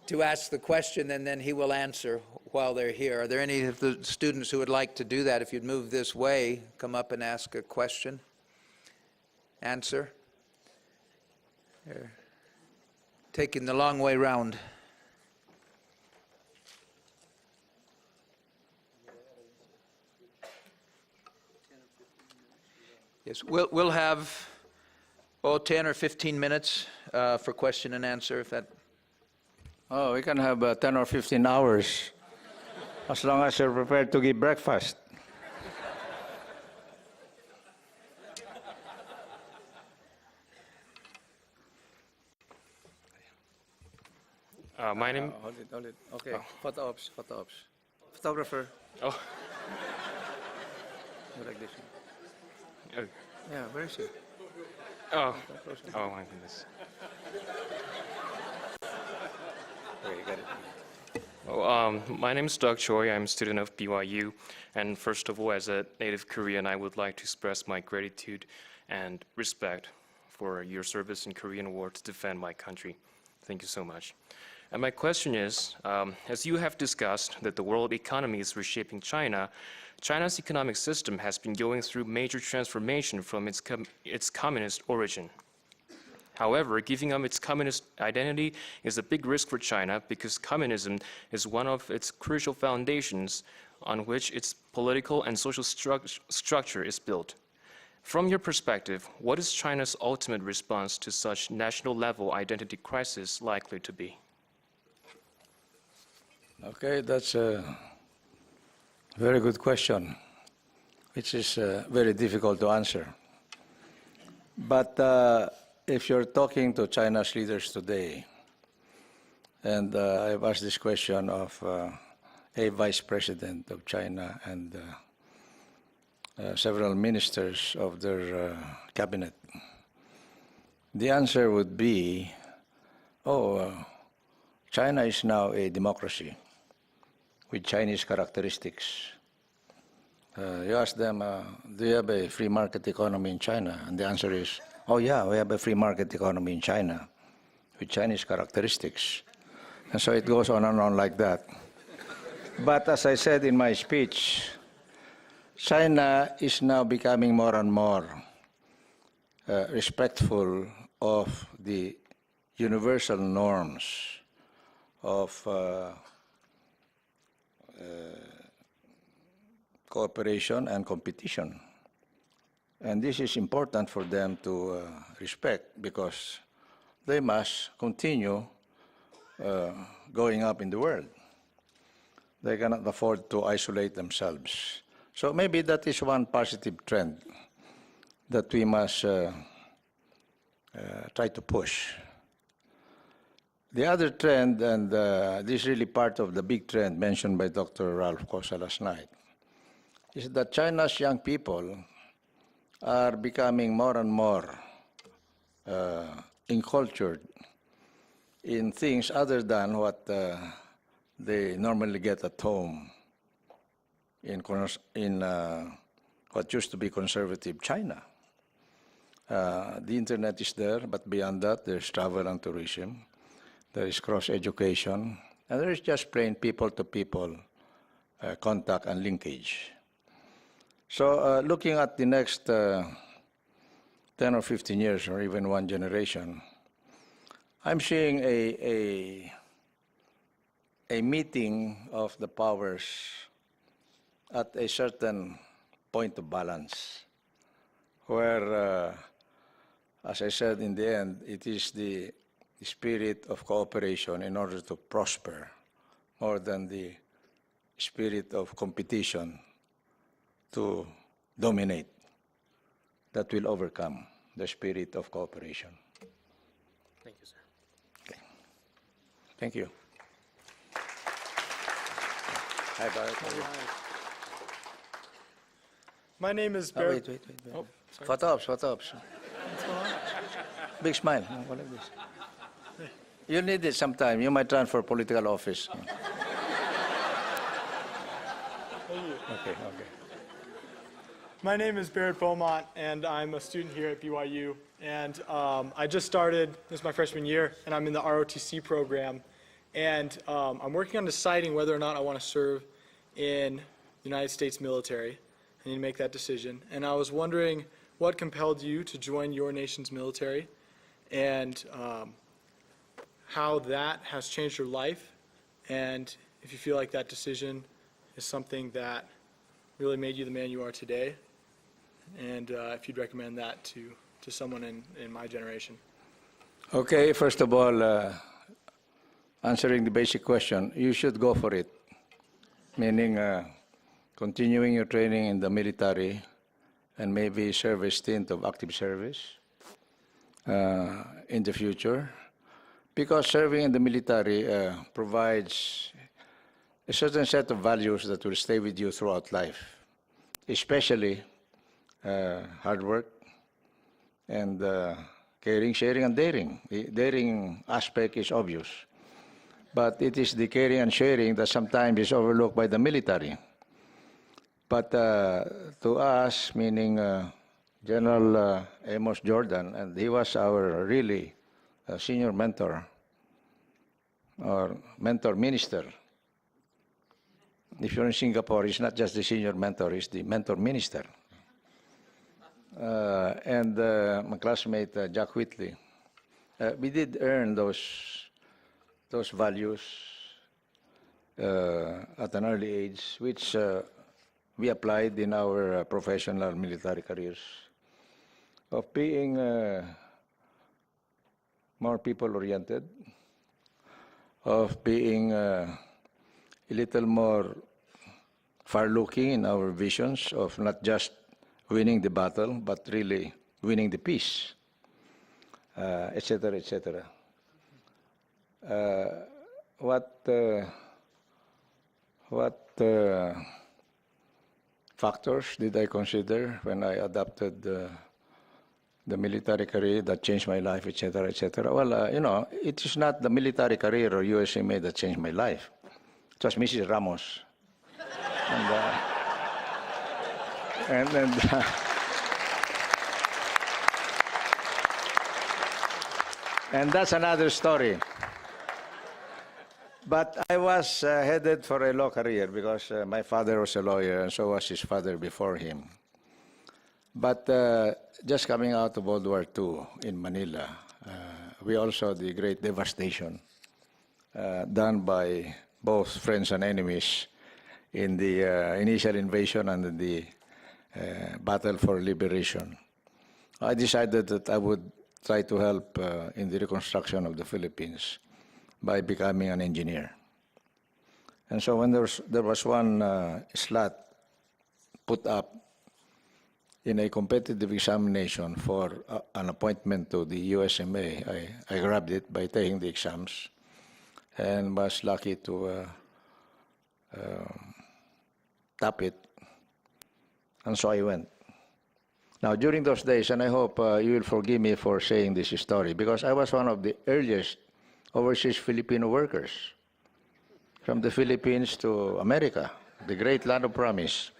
to ask the question, and then he will answer while they're here. Are there any of the students who would like to do that? If you'd move this way, come up and ask a question. Answer. Here. Taking the long way round. Yes, we'll have 10 or 15 minutes for question and answer, if that. Oh, we can have 10 or 15 hours, as long as you're prepared to give breakfast. My name. Hold it. Okay, photo ops. Photographer. Oh. You like this one? Oh. Yeah, where is he? Oh. Oh my goodness. Okay, you got it. Well, my name is Doug Choi. I'm a student of BYU. And first of all, as a native Korean, I would like to express my gratitude and respect for your service in Korean War to defend my country. Thank you so much. And my question is, as you have discussed that the world economy is reshaping China, China's economic system has been going through major transformation from its communist origin. However, giving up its communist identity is a big risk for China because communism is one of its crucial foundations on which its political and social structure is built. From your perspective, what is China's ultimate response to such national-level identity crisis likely to be? Okay, that's a very good question, which is very difficult to answer. But if you're talking to China's leaders today, and I've asked this question of a vice president of China and several ministers of their cabinet, the answer would be, China is now a democracy with Chinese characteristics. You ask them, do you have a free market economy in China? And the answer is, oh yeah, we have a free market economy in China with Chinese characteristics. And so it goes on and on like that. But as I said in my speech, China is now becoming more and more respectful of the universal norms of cooperation and competition. And this is important for them to respect because they must continue going up in the world. They cannot afford to isolate themselves. So maybe that is one positive trend that we must try to push. The other trend, and this is really part of the big trend mentioned by Dr. Ralph Cosa last night, is that China's young people are becoming more and more encultured in things other than what they normally get at home in what used to be conservative China. The internet is there, but beyond that, there's travel and tourism. There is cross-education, and there is just plain people-to-people contact and linkage. So looking at the next 10 or 15 years, or even one generation, I'm seeing a meeting of the powers at a certain point of balance, where, as I said, in the end, it is the spirit of cooperation in order to prosper more than the spirit of competition to dominate that will overcome the spirit of cooperation. Thank you, sir. Okay. Thank you. Hi, Barrett. My name is Oh, Barrett. wait. Oh, sorry. Photo-ops. Big smile. What like this? You need it sometime. You might run for political office. Okay. My name is Barrett Beaumont, and I'm a student here at BYU. And I just started, this is my freshman year, and I'm in the ROTC program. And I'm working on deciding whether or not I want to serve in the United States military. I need to make that decision. And I was wondering what compelled you to join your nation's military, and how that has changed your life, and if you feel like that decision is something that really made you the man you are today, and if you'd recommend that to someone in my generation. Okay, first of all, answering the basic question, you should go for it, meaning continuing your training in the military and maybe serve a stint of active service in the future, because serving in the military provides a certain set of values that will stay with you throughout life, especially hard work and caring, sharing, and daring. The daring aspect is obvious, but it is the caring and sharing that sometimes is overlooked by the military. But to us, meaning General Amos Jordan, and he was our really senior mentor, or mentor minister. If you're in Singapore, he's not just the senior mentor, he's the mentor minister. And my classmate, Jack Whitley. We did earn those values at an early age, which we applied in our professional military careers, of being more people-oriented, of being a little more far-looking in our visions of not just winning the battle, but really winning the peace, etc., etc. What factors did I consider when I adopted the military career that changed my life, etc., etc.? Well, you know, it is not the military career or USMA that changed my life. It was Mrs. Ramos. And that's another story. But I was headed for a law career because my father was a lawyer, and so was his father before him. But just coming out of World War II in Manila, we also saw the great devastation done by both friends and enemies in the initial invasion and the battle for liberation. I decided that I would try to help in the reconstruction of the Philippines by becoming an engineer. And so when there was one slot put up in a competitive examination for an appointment to the USMA, I grabbed it by taking the exams and was lucky to tap it. And so I went. Now, during those days, and I hope you will forgive me for saying this story, because I was one of the earliest overseas Filipino workers from the Philippines to America, the great land of promise.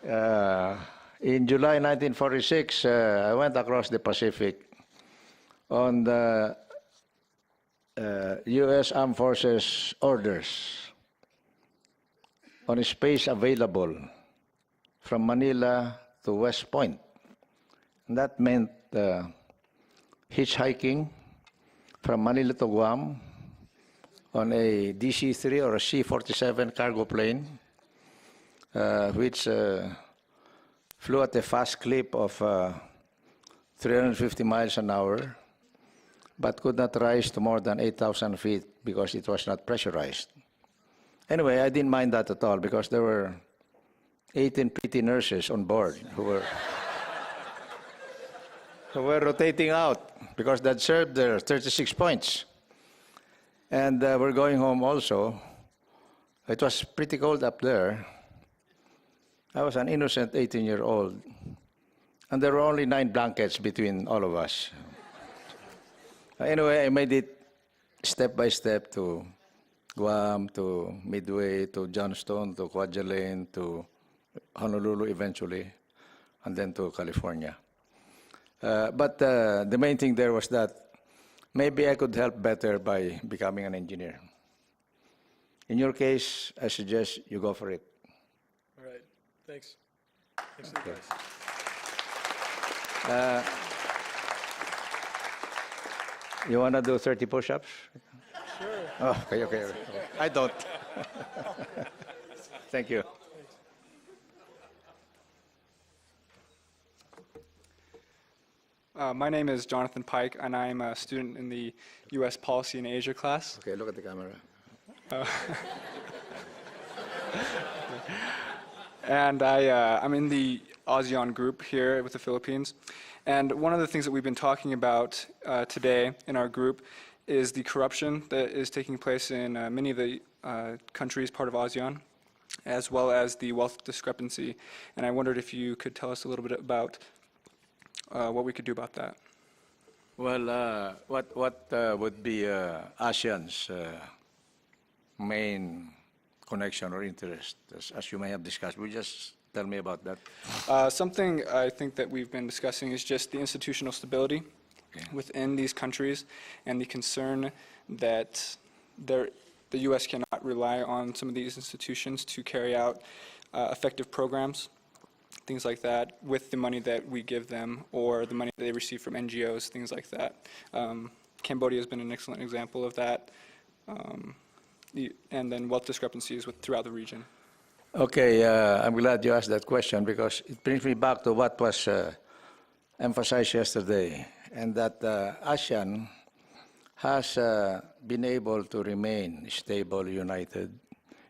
In July 1946, I went across the Pacific on the U.S. Armed Forces orders on a space available from Manila to West Point. And that meant hitchhiking from Manila to Guam on a DC-3 or a C-47 cargo plane, which flew at a fast clip of 350 miles an hour, but could not rise to more than 8,000 feet because it was not pressurized. Anyway, I didn't mind that at all because there were 18 pretty nurses on board who were rotating out because they'd served their 36 points. And we're going home also. It was pretty cold up there. I was an innocent 18-year-old. And there were only 9 blankets between all of us. Anyway, I made it step by step to Guam, to Midway, to Johnston, to Kwajalein, to Honolulu eventually, and then to California. But the main thing there was that maybe I could help better by becoming an engineer. In your case, I suggest you go for it. All right. Thanks. Thanks for the advice. You want to do 30 push-ups? Sure. Oh, okay. I don't. Thank you. My name is Jonathan Pike, and I'm a student in the U.S. Policy in Asia class. Okay, look at the camera. And I'm in the ASEAN group here with the Philippines. And one of the things that we've been talking about today in our group is the corruption that is taking place in many of the countries part of ASEAN, as well as the wealth discrepancy. And I wondered if you could tell us a little bit about what we could do about that. Well, what would be ASEAN's main connection or interest, as you may have discussed? Will you just tell me about that? Something I think that we've been discussing is just the institutional stability within these countries and the concern that the U.S. cannot rely on some of these institutions to carry out effective programs, things like that, with the money that we give them or the money that they receive from NGOs, things like that. Cambodia has been an excellent example of that. And then wealth discrepancies throughout the region. Okay, I'm glad you asked that question because it brings me back to what was emphasized yesterday, and that ASEAN has been able to remain stable, united.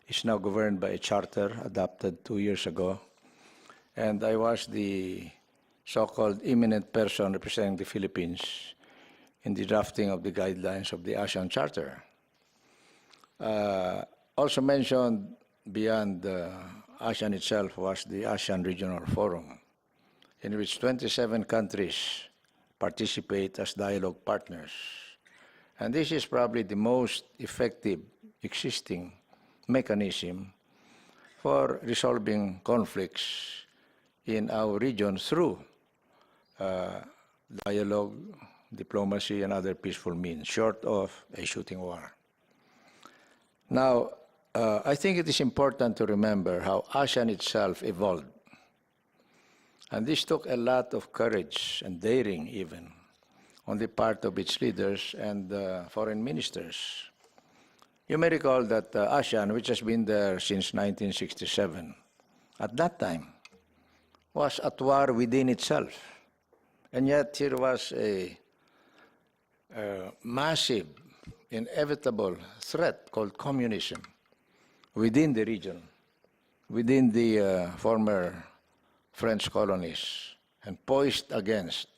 It's now governed by a charter adopted 2 years ago, and I was the so-called eminent person representing the Philippines in the drafting of the guidelines of the ASEAN Charter. Also mentioned beyond ASEAN itself was the ASEAN Regional Forum, in which 27 countries participate as dialogue partners. And this is probably the most effective existing mechanism for resolving conflicts in our region through dialogue, diplomacy, and other peaceful means, short of a shooting war. Now, I think it is important to remember how ASEAN itself evolved. And this took a lot of courage and daring even on the part of its leaders and foreign ministers. You may recall that ASEAN, which has been there since 1967, at that time was at war within itself. And yet here was a massive, inevitable threat called communism within the region, within the former French colonies, and poised against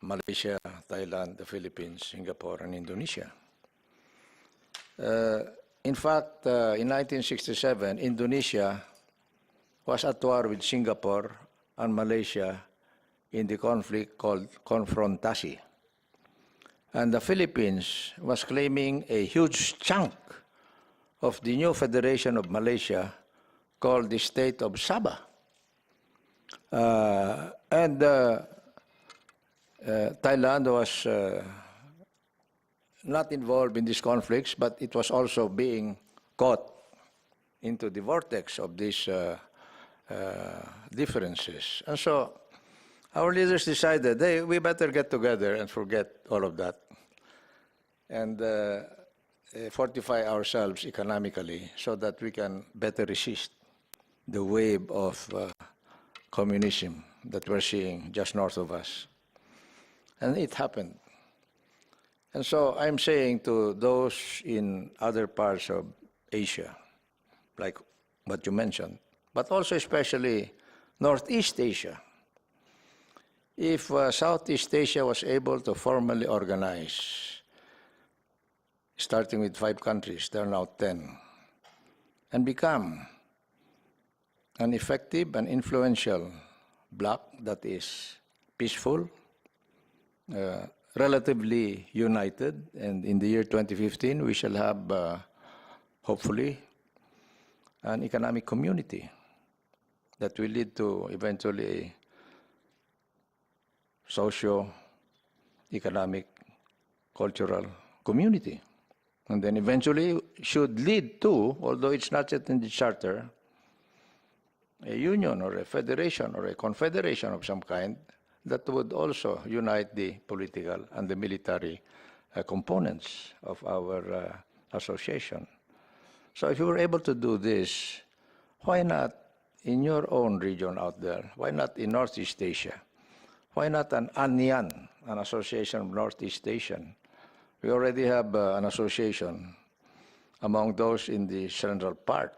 Malaysia, Thailand, the Philippines, Singapore, and Indonesia. In fact, in 1967, Indonesia was at war with Singapore and Malaysia in the conflict called Konfrontasi. And the Philippines was claiming a huge chunk of the new Federation of Malaysia called the State of Sabah. Thailand was not involved in these conflicts, but it was also being caught into the vortex of these differences. And so our leaders decided, hey, we better get together and forget all of that and fortify ourselves economically so that we can better resist the wave of communism that we're seeing just north of us. And it happened. And so I'm saying to those in other parts of Asia, like what you mentioned, but also especially Northeast Asia, if Southeast Asia was able to formally organize, starting with 5 countries, there are now 10, and become an effective and influential bloc that is peaceful, relatively united, and in the year 2015 we shall have, hopefully, an economic community that will lead to eventually a socio-economic, cultural community. And then eventually should lead to, although it's not yet in the charter, a union or a federation or a confederation of some kind that would also unite the political and the military components of our association. So if you were able to do this, why not in your own region out there? Why not in Northeast Asia? Why not an ANIAN, an association of Northeast Asian? We already have an association among those in the central part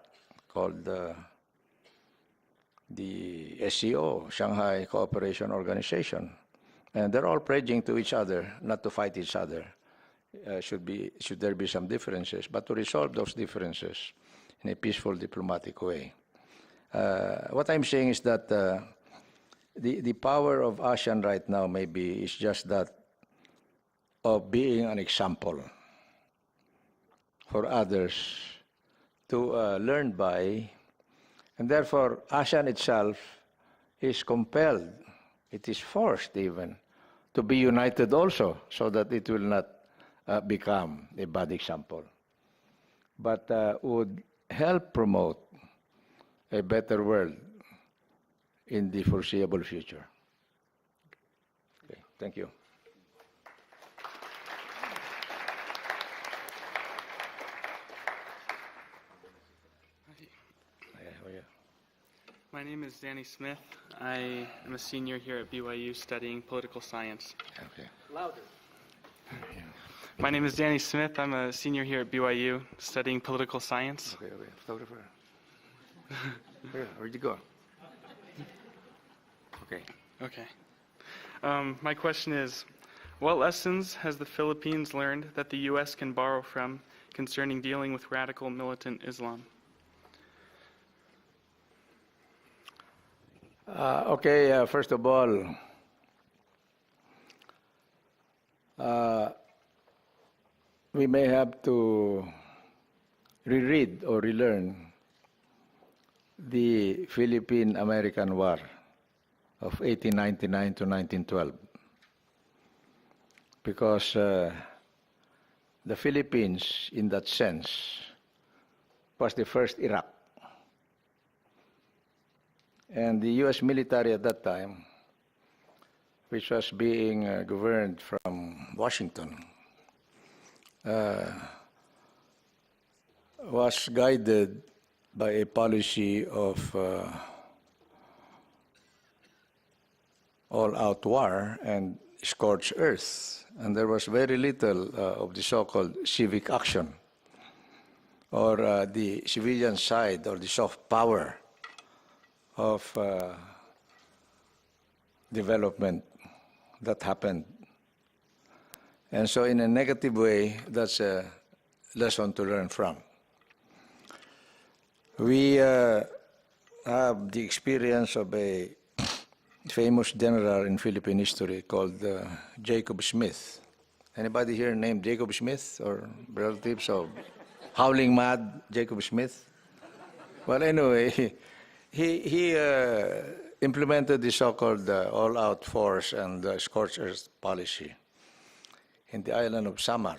called the SCO, Shanghai Cooperation Organization. And they're all pledging to each other not to fight each other. Should there be some differences, but to resolve those differences in a peaceful diplomatic way. What I'm saying is that the power of ASEAN right now maybe is just that of being an example for others to learn by, and therefore ASEAN itself is compelled, it is forced even, to be united also so that it will not become a bad example, but would help promote a better world in the foreseeable future. Okay, thank you. My name is Danny Smith. I am a senior here at BYU studying political science. Okay. Louder. My name is Danny Smith. I'm a senior here at BYU studying political science. Okay. Photographer. Where'd you go? Okay. Okay. My question is, what lessons has the Philippines learned that the U.S. can borrow from concerning dealing with radical militant Islam? First of all, we may have to reread or relearn the Philippine-American War of 1899 to 1912, because the Philippines, in that sense, was the first Iraq. And the U.S. military at that time, which was being governed from Washington, was guided by a policy of all-out war and scorched earth. And there was very little of the so-called civic action, or the civilian side, or the soft power of development that happened. And so in a negative way, that's a lesson to learn from. We have the experience of a famous general in Philippine history called Jacob Smith, Anybody here named Jacob Smith or relatives of Howling Mad Jacob Smith? Well, anyway, he implemented the so-called all-out force and scorched earth policy in the island of Samar,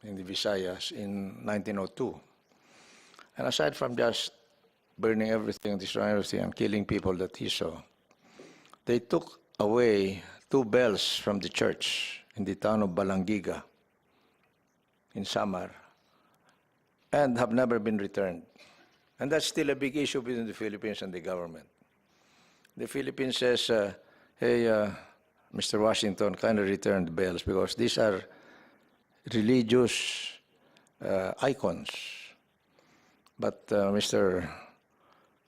in the Visayas, in 1902. And aside from just burning everything, destroying everything, and killing people that he saw, they took away 2 bells from the church in the town of Balangiga in Samar and have never been returned. And that's still a big issue between the Philippines and the government. The Philippines says, hey, Mr. Washington, kindly return the bells because these are religious icons. But Mr.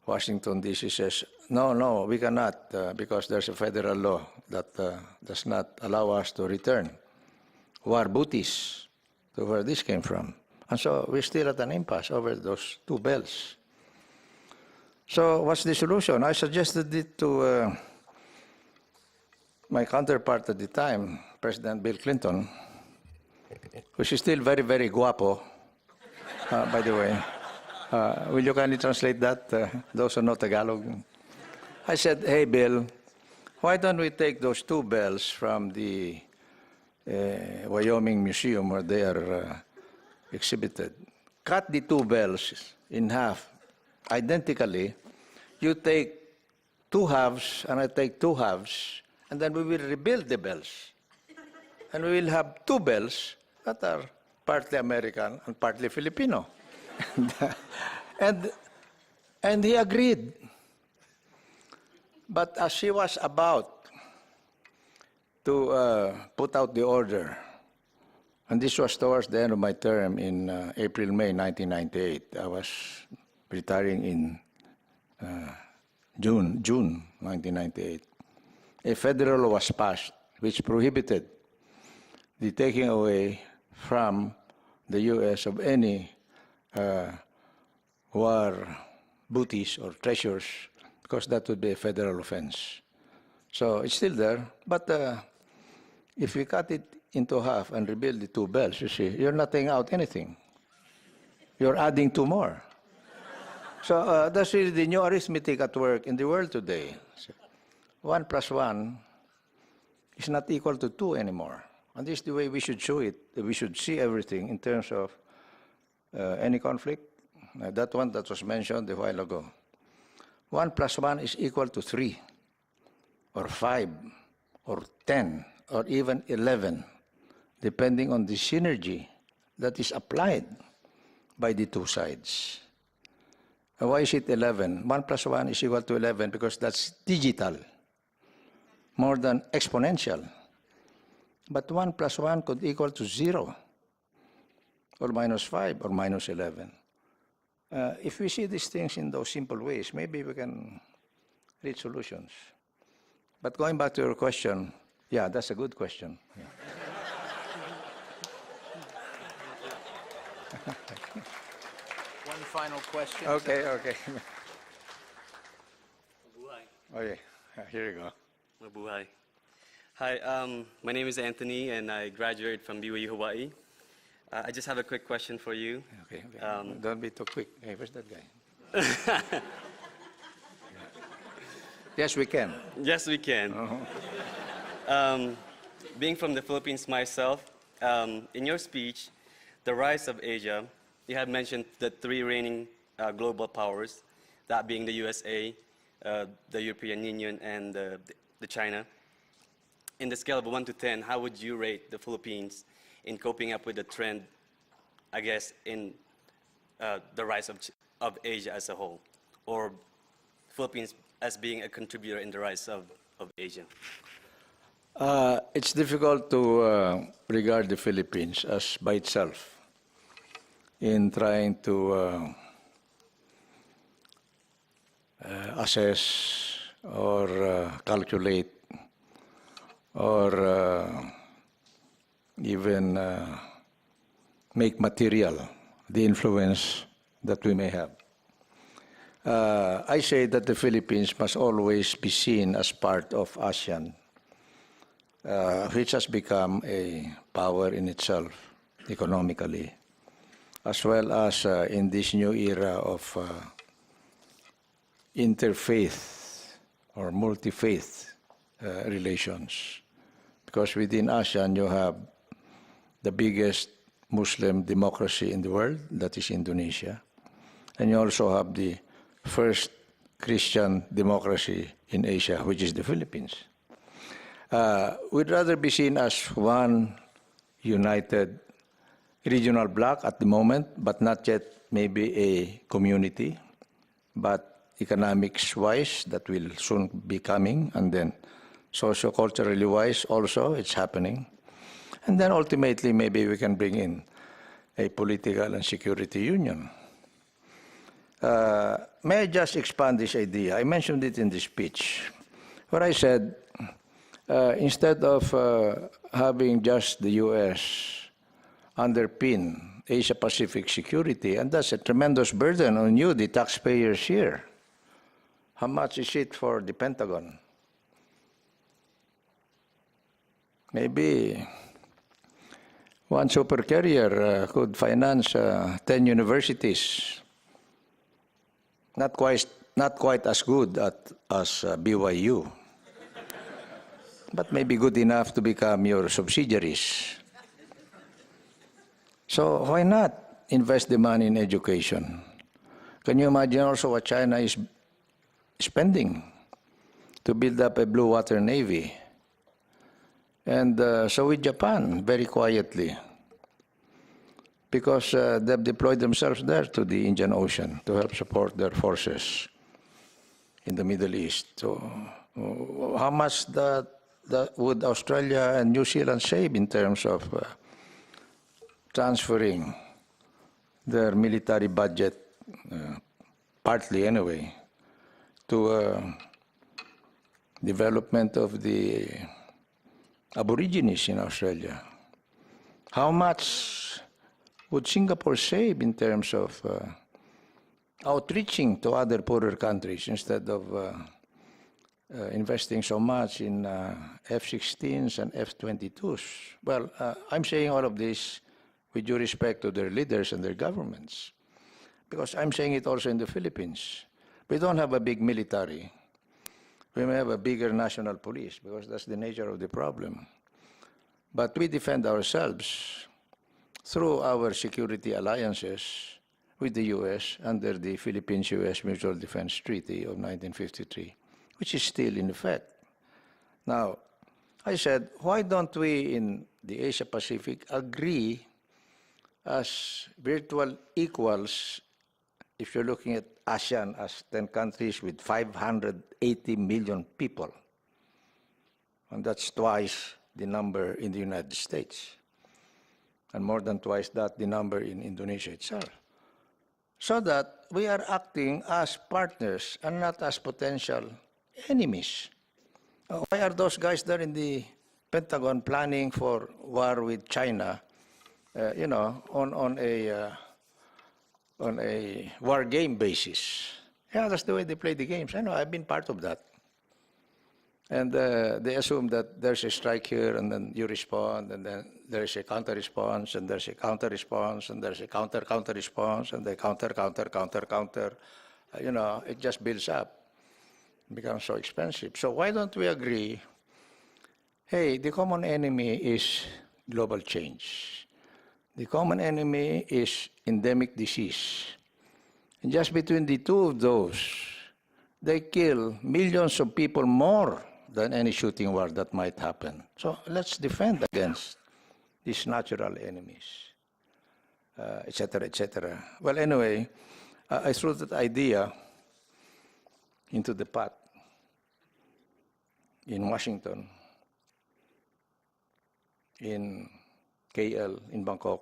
Washington, D.C. says, no, we cannot because there's a federal law that does not allow us to return war booties to where this came from. And so we're still at an impasse over those 2 bells. So what's the solution? I suggested it to my counterpart at the time, President Bill Clinton, which is still very, very guapo, by the way. Will you kindly translate that, those who know Tagalog? I said, hey, Bill, why don't we take those 2 bells from the Wyoming Museum where they are exhibited, cut the 2 bells in half identically, you take 2 halves and I take 2 halves, and then we will rebuild the bells. And we will have 2 bells that are partly American and partly Filipino. And he agreed. But as she was about to put out the order, and this was towards the end of my term in April-May 1998. I was retiring in June 1998. A federal law was passed which prohibited the taking away from the U.S. of any war booties or treasures, because that would be a federal offense. So it's still there, but if we cut it into half and rebuild the 2 bells, you see, you're not taking out anything. You're adding 2 more. So that's really the new arithmetic at work in the world today. 1 + 1 is not equal to 2 anymore. And this is the way we should show it. We should see everything in terms of any conflict. That one that was mentioned a while ago. 1 + 1 is equal to 3, or 5, or 10, or even 11, depending on the synergy that is applied by the 2 sides. And why is it 11? 1 + 1 is equal to 11 because that's digital, more than exponential. But 1 + 1 could equal to 0, or -5, or -11. If we see these things in those simple ways, maybe we can reach solutions. But going back to your question, yeah, that's a good question. Yeah. One final question. Okay. Okay, here you go. Mabuhay. Hi, my name is Anthony, and I graduated from BYU Hawaii. I just have a quick question for you. Okay. Don't be too quick. Hey, where's that guy? Yes, we can. Yes, we can. Being from the Philippines myself, in your speech, The Rise of Asia, you had mentioned the 3 reigning global powers, that being the USA, the European Union, and the China. In the scale of 1 to 10, how would you rate the Philippines in coping up with the trend, I guess, in the rise of Asia as a whole, or Philippines as being a contributor in the rise of Asia? It's difficult to regard the Philippines as by itself in trying to assess or calculate or even make material the influence that we may have. I say that the Philippines must always be seen as part of ASEAN, which has become a power in itself economically, as well as in this new era of interfaith or multi-faith relations. Because within ASEAN, you have the biggest Muslim democracy in the world, that is Indonesia. And you also have the first Christian democracy in Asia, which is the Philippines. We'd rather be seen as one united regional bloc at the moment, but not yet maybe a community, but economics-wise, that will soon be coming, and then socio-culturally wise also, it's happening. And then ultimately, maybe we can bring in a political and security union. May I just expand this idea? I mentioned it in the speech, where I said, instead of having just the U.S. underpin Asia-Pacific security, and that's a tremendous burden on you, the taxpayers here. How much is it for the Pentagon? Maybe one supercarrier could finance 10 universities. Not quite as good as BYU, but maybe good enough to become your subsidiaries. So why not invest the money in education? Can you imagine also what China is spending to build up a blue water navy? And so with Japan, very quietly, because they've deployed themselves there to the Indian Ocean to help support their forces in the Middle East. So how much would Australia and New Zealand save in terms of transferring their military budget, partly anyway, to development of the Aborigines in Australia? How much would Singapore save in terms of outreaching to other poorer countries instead of investing so much in F-16s and F-22s? Well, I'm saying all of this with due respect to their leaders and their governments, because I'm saying it also in the Philippines. We don't have a big military. We may have a bigger national police, because that's the nature of the problem. But we defend ourselves through our security alliances with the U.S. under the Philippines-U.S. Mutual Defense Treaty of 1953, which is still in effect. Now, I said, why don't we in the Asia-Pacific agree as virtual equals, if you're looking at ASEAN as 10 countries with 580 million people, and that's twice the number in the United States, and more than twice that the number in Indonesia itself, so that we are acting as partners and not as potential enemies. Why are those guys there in the Pentagon planning for war with China, on a war game basis? Yeah, that's the way they play the games. I know, I've been part of that. And they assume that there's a strike here, and then you respond, and then there's a counter-response, and there's a counter-response, and there's a counter-counter-response, and they counter. It just builds up. It becomes so expensive. So why don't we agree, hey, the common enemy is global change. The common enemy is endemic disease. And just between the two of those, they kill millions of people more than any shooting war that might happen. So let's defend against these natural enemies, etc., etc. Well, anyway, I threw that idea into the pot in Washington, in KL, in Bangkok,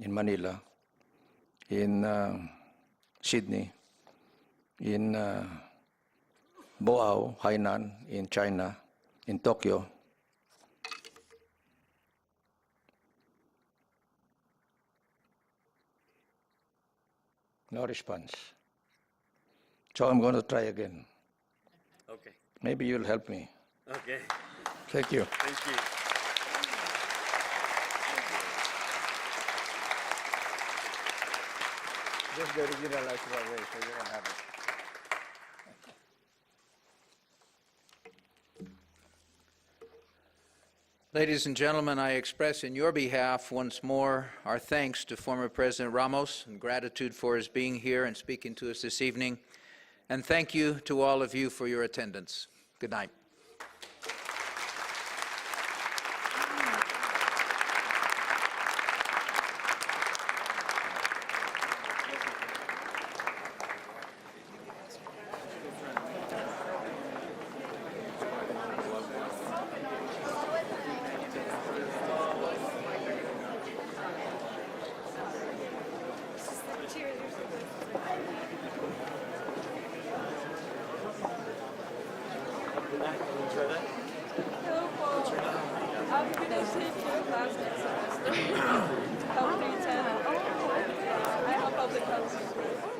in Manila, in Sydney, in Boao, Hainan, in China, in Tokyo. No response. So I'm going to try again. Okay. Maybe you'll help me. Okay. Thank you. Thank you. Just the original as well, so you can have it. Ladies and gentlemen, I express in your behalf once more our thanks to former President Ramos and gratitude for his being here and speaking to us this evening. And thank you to all of you for your attendance. Good night. I'm going to take your class next semester. Help 310. I help public health.